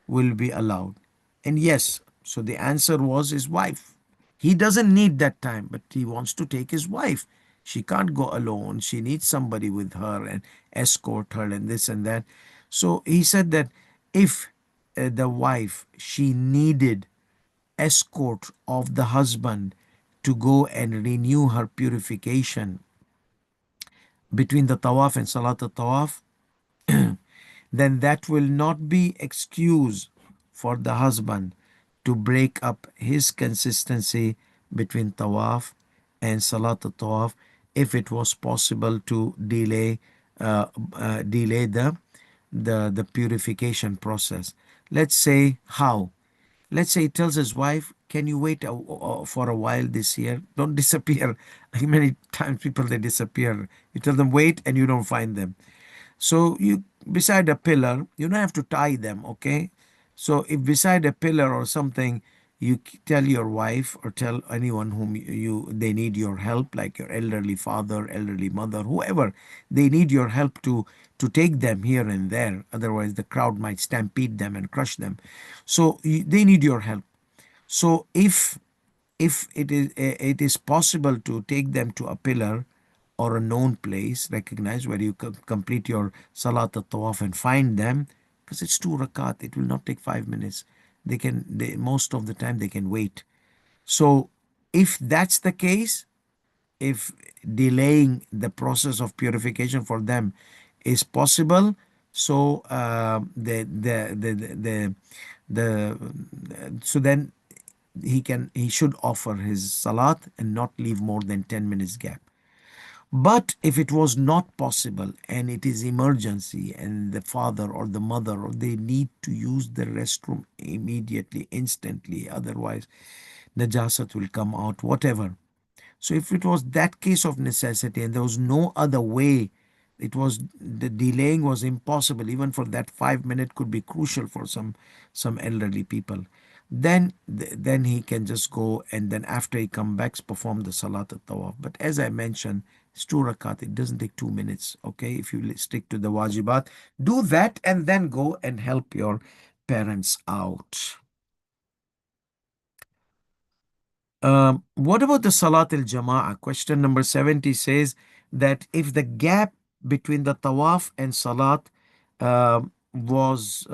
will be allowed. And yes, so the answer was his wife. He doesn't need that time, but he wants to take his wife. She can't go alone. She needs somebody with her and escort her and this and that. So he said that if the wife, she needed escort of the husband to go and renew her purification between the tawaf and salat al-tawaf, then that will not be excuse for the husband to break up his consistency between tawaf and salat al-tawaf if it was possible to delay the purification process. Let's say how? Let's say he tells his wife, can you wait for a while this year? Don't disappear. Like many times people, they disappear. You tell them wait and you don't find them. So you beside a pillar, you don't have to tie them, okay? So if beside a pillar or something, you tell your wife or tell anyone whom they need your help, like your elderly father, elderly mother, whoever, they need your help to take them here and there. Otherwise, the crowd might stampede them and crush them. So they need your help. So if it is possible to take them to a pillar or a known place recognized where you complete your salat al-tawaf and find them, because it's 2 rakat, it will not take 5 minutes. Most of the time they can wait. So if that's the case, if delaying the process of purification for them is possible, so so then he should offer his salat and not leave more than 10 minutes gap. But if it was not possible and it is emergency and the father or the mother or they need to use the restroom immediately, instantly, otherwise najasat will come out, whatever. So if it was that case of necessity and there was no other way, it was the delaying was impossible. Even for that 5 minute could be crucial for some elderly people. Then he can just go and then after he comes back perform the salat al tawaf. But as I mentioned, it's 2 rakat. It doesn't take 2 minutes. Okay, if you stick to the wajibat, do that and then go and help your parents out. What about the Salat al Jama'ah? Question number 70 says that if the gap between the Tawaf and Salat was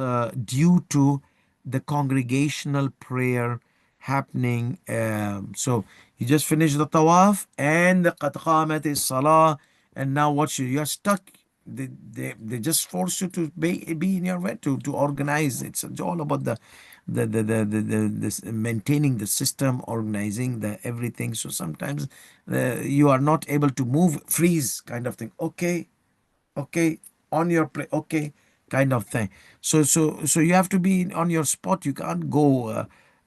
due to the congregational prayer happening, so you just finished the Tawaf and the Qad Qamat is Salah, and now what you're stuck. They just force you to be in your way to organize. It's all about this maintaining the system, organizing the everything. So sometimes you are not able to move, freeze kind of thing. Okay, on your play, okay, kind of thing. So you have to be on your spot. You can't go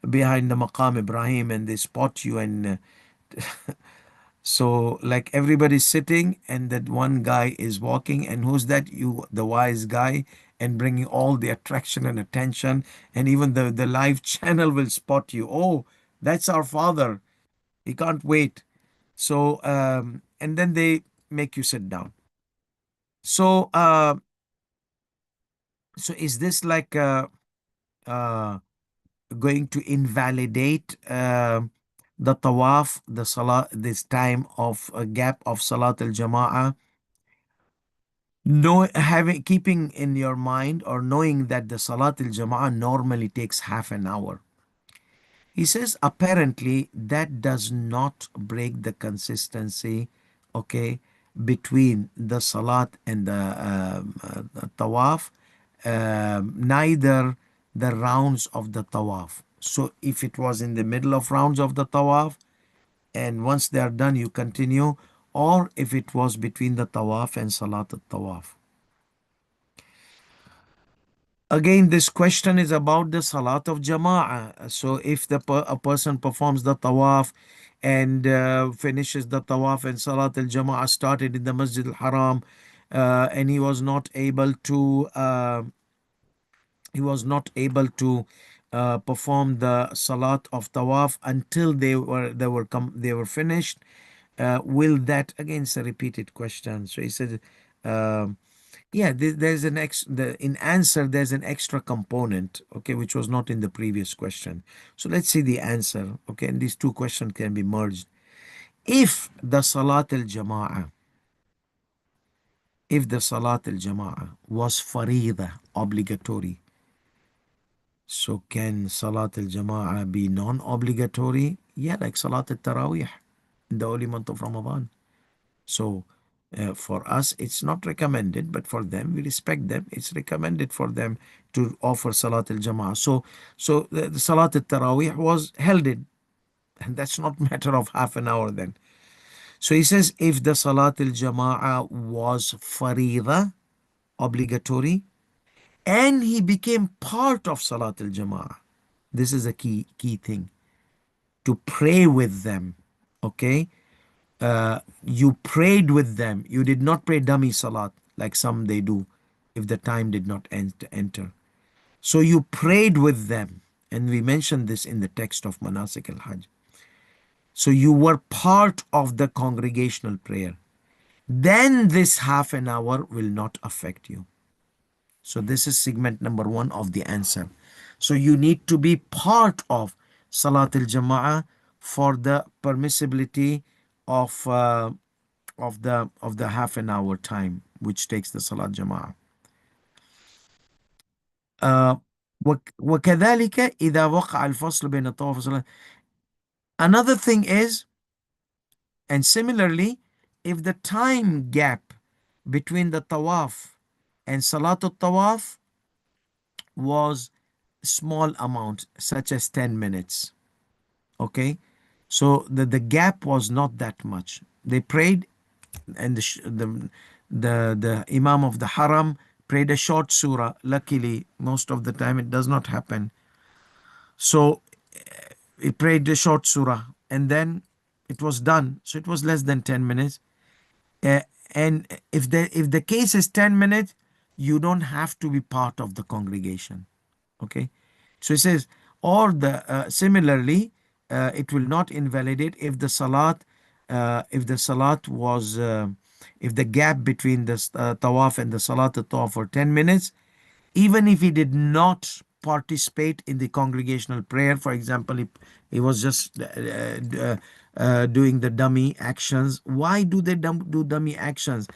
behind the Maqam Ibrahim and they spot you and so like everybody's sitting and that one guy is walking, and who's that? You, the wise guy, and bringing all the attraction and attention, and even the live channel will spot you. Oh, that's our father. He can't wait. So and then they make you sit down. So so is this like uh going to invalidate the tawaf, the salah, this time of a gap of salat al jama'ah? No, having keeping in your mind or knowing that the salat al jama'ah normally takes half an hour. He says apparently that does not break the consistency, okay, between the salat and the tawaf, neither the rounds of the tawaf. So if it was in the middle of rounds of the tawaf and once they are done you continue, or if it was between the tawaf and salat al tawaf. Again, this question is about the Salat of Jama'ah. So, if a person performs the Tawaf and finishes the Tawaf and Salat al Jama'ah started in the Masjid al Haram, and he was not able to perform the salat of tawaf until they were finished. Will that, again, it's a repeated question. So he said, um, yeah, there's in answer there's an extra component, okay, which was not in the previous question. So let's see the answer, okay, and these two questions can be merged. If the salat al-jama'ah, if the salat al-jama'ah was farida, obligatory, so can salat al-jama'ah be non-obligatory? Yeah, like salat al-tarawih in the holy month of Ramadan. So for us, it's not recommended, but for them, we respect them. It's recommended for them to offer Salat al Jama'ah. So the Salat al Taraweeh was held in, and that's not matter of half an hour then. So he says, if the Salat al Jama'ah was farida, obligatory, and he became part of Salat al Jama'ah, this is a key thing, to pray with them, okay? You prayed with them. You did not pray dummy salat like some they do if the time did not enter. So you prayed with them. And we mentioned this in the text of Manasik al-Hajj. So you were part of the congregational prayer. Then this half an hour will not affect you. So this is segment number one of the answer. So you need to be part of Salat al-Jama'ah for the permissibility of the half an hour time which takes the Salat Jama'ah. Uh, وكذلك إذا وقع الفصل بين الطواف والصلاة. Another thing is, and similarly, if the time gap between the tawaf and Salat al-Tawaf was small amount, such as 10 minutes, okay, so the gap was not that much. They prayed, and the Imam of the Haram prayed a short surah. Luckily, most of the time it does not happen. So he prayed a short surah, and then it was done. So it was less than 10 minutes. Uh, and if the case is 10 minutes, you don't have to be part of the congregation. Okay, so it says, or the similarly, it will not invalidate if the salat was if the gap between the tawaf and the salat al tawaf for 10 minutes, even if he did not participate in the congregational prayer. For example, he was just doing the dummy actions. Why do they do dummy actions?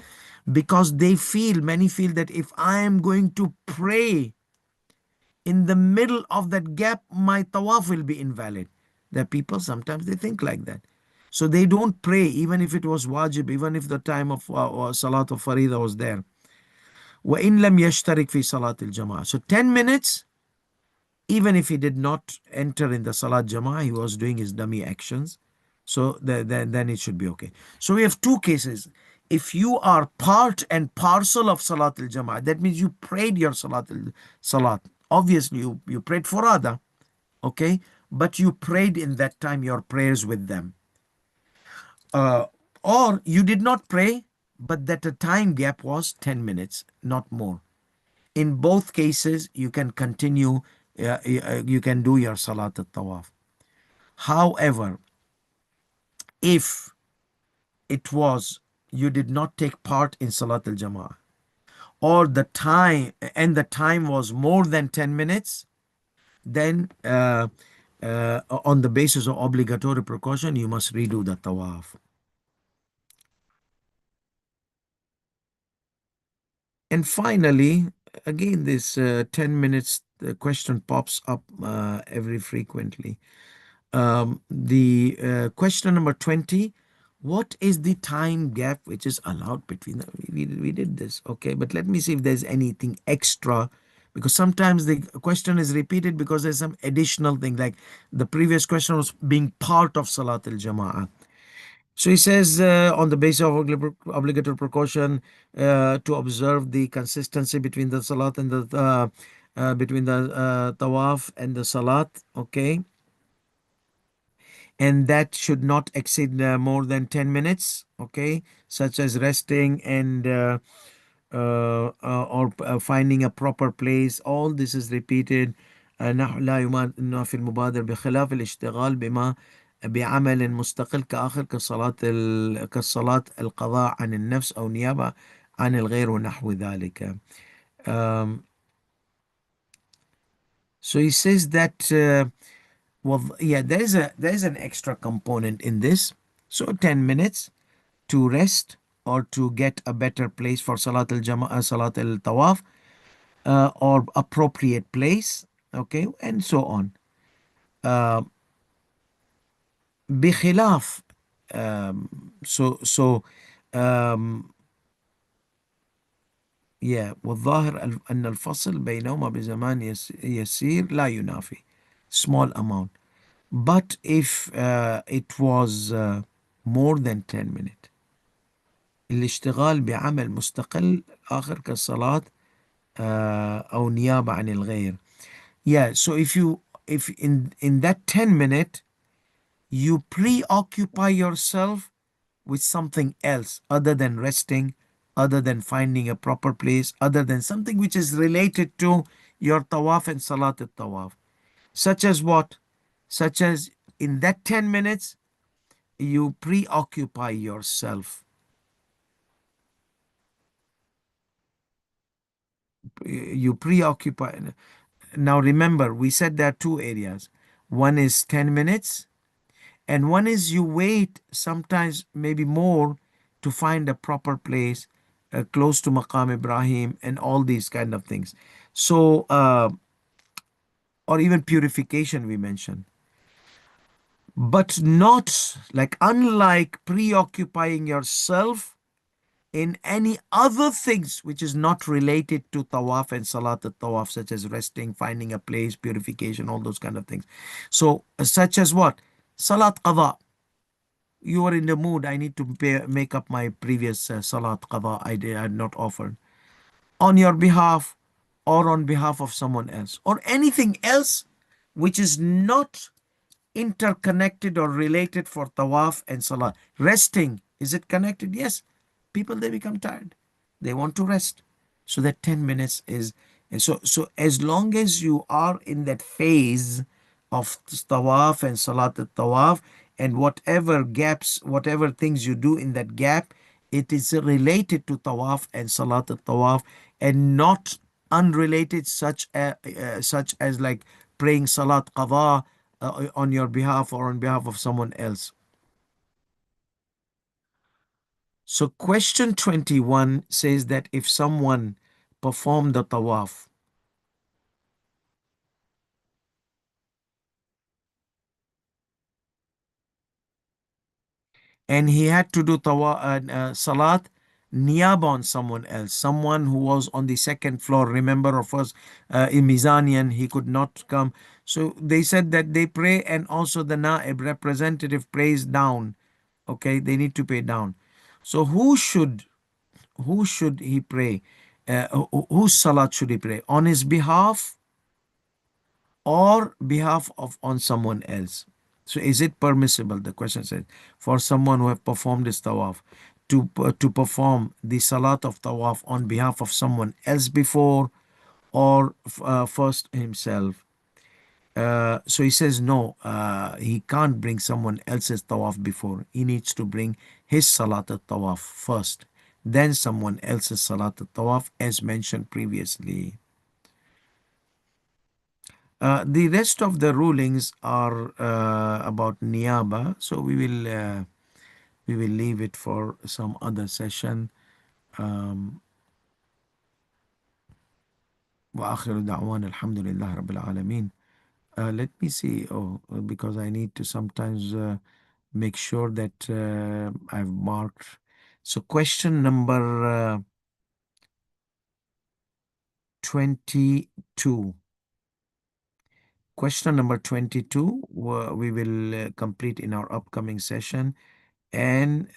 Because many feel that if I am going to pray in the middle of that gap, my tawaf will be invalid. There are people, sometimes they think like that. So they don't pray, even if it was wajib, even if the time of Salat of Farida was there. وَإِن لَمْ يَشْتَرِكْ فِي صَلَاةِ الْجَمَاعَةِ. So 10 minutes, even if he did not enter in the Salat Jama'ah, he was doing his dummy actions. So then it should be okay. So we have two cases. If you are part and parcel of Salat al-Jama'ah, that means you prayed your Salat. Obviously, you prayed Furada, okay? But you prayed in that time your prayers with them. Or you did not pray, but that the time gap was 10 minutes, not more. In both cases, you can continue, you can do your Salat al-Tawaf. However, if it was you did not take part in Salat al-Jama'ah, or the time was more than 10 minutes, then on the basis of obligatory precaution, you must redo the tawaf. And finally, again, this 10 minutes question pops up every frequently. The question number 20, what is the time gap which is allowed between we did this, okay, but let me see if there's anything extra, because sometimes the question is repeated because there's some additional thing, like the previous question was being part of Salat al-Jama'ah. So he says, on the basis of obligatory precaution, to observe the consistency between the Salat and the between the Tawaf and the Salat, okay, and that should not exceed more than 10 minutes, okay, such as resting and or finding a proper place. All this is repeated. نحن لا يمانع في المبادرة بخلاف الاشتغال بعمل مستقل كآخر كالصلاة القضاء عن النفس أو نيابة عن الغير ونحو ذلك. Um, so he says that well, yeah, there is an extra component in this. So 10 minutes to rest or to get a better place for Salat al Tawaf, or appropriate place, okay, and so on. Uh, بخلاف so um, yeah, والظاهر أن الفصل بينهما بزمان يسير لا ينافي, small amount. But if it was more than 10 minutes, الاشتغال بعمل مستقل آخر كالصلاة أو نيابة عن الغير. Yeah, so if in that 10 minute you preoccupy yourself with something else other than resting, other than finding a proper place, other than something which is related to your tawaf and salat al tawaf, such as what? Such as in that 10 minutes you preoccupy yourself. You preoccupy. Now remember, we said there are two areas. One is 10 minutes, and one is you wait sometimes maybe more to find a proper place close to Maqam Ibrahim and all these kind of things. So, or even purification we mentioned. But not like, unlike preoccupying yourself in any other things which is not related to tawaf and salat al-tawaf, such as resting, finding a place, purification, all those kind of things. So, such as what? Salat qada. You are in the mood, I need to make up my previous salat qada I had not offered on your behalf or on behalf of someone else, or anything else which is not interconnected or related for tawaf and salah. Resting, is it connected? Yes. People, they become tired. They want to rest. So that 10 minutes is, and so as long as you are in that phase of tawaf and salat tawaf, and whatever gaps, whatever things you do in that gap, it is related to tawaf and salat tawaf, and not unrelated, such as like praying salat qada on your behalf or on behalf of someone else. So question 21 says that if someone performed the tawaf and he had to do salat niyab on someone else, someone who was on the second floor, remember, or first in Mizanian, he could not come. So they said that they pray, and also the naib representative prays down. Okay, they need to pay down. So who should he pray? Whose salat should he pray? On his behalf or behalf of on someone else? So is it permissible, the question says, for someone who have performed this tawaf to perform the salat of tawaf on behalf of someone else before, or first himself? So he says no, he can't bring someone else's tawaf before. He needs to bring his salat al-tawaf first, then someone else's salat al-tawaf, as mentioned previously. The rest of the rulings are about niyaba, so we will leave it for some other session. وآخر دعوانا الحمد لله رب العالمين. Let me see. Oh, because I need to sometimes make sure that I've marked. So question number 22. Question number 22 we will complete in our upcoming session, and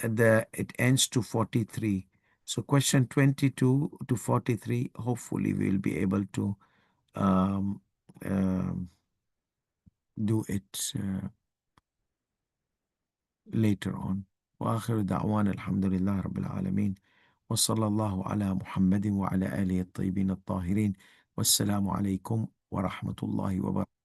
it ends to 43. So question 22 to 43, hopefully we'll be able to um, um do it later on. وآخر دعوانا الحمد لله رب العالمين وصلى الله على محمد وعلى آله الطيبين الطاهرين، والسلام عليكم ورحمة الله وبركاته.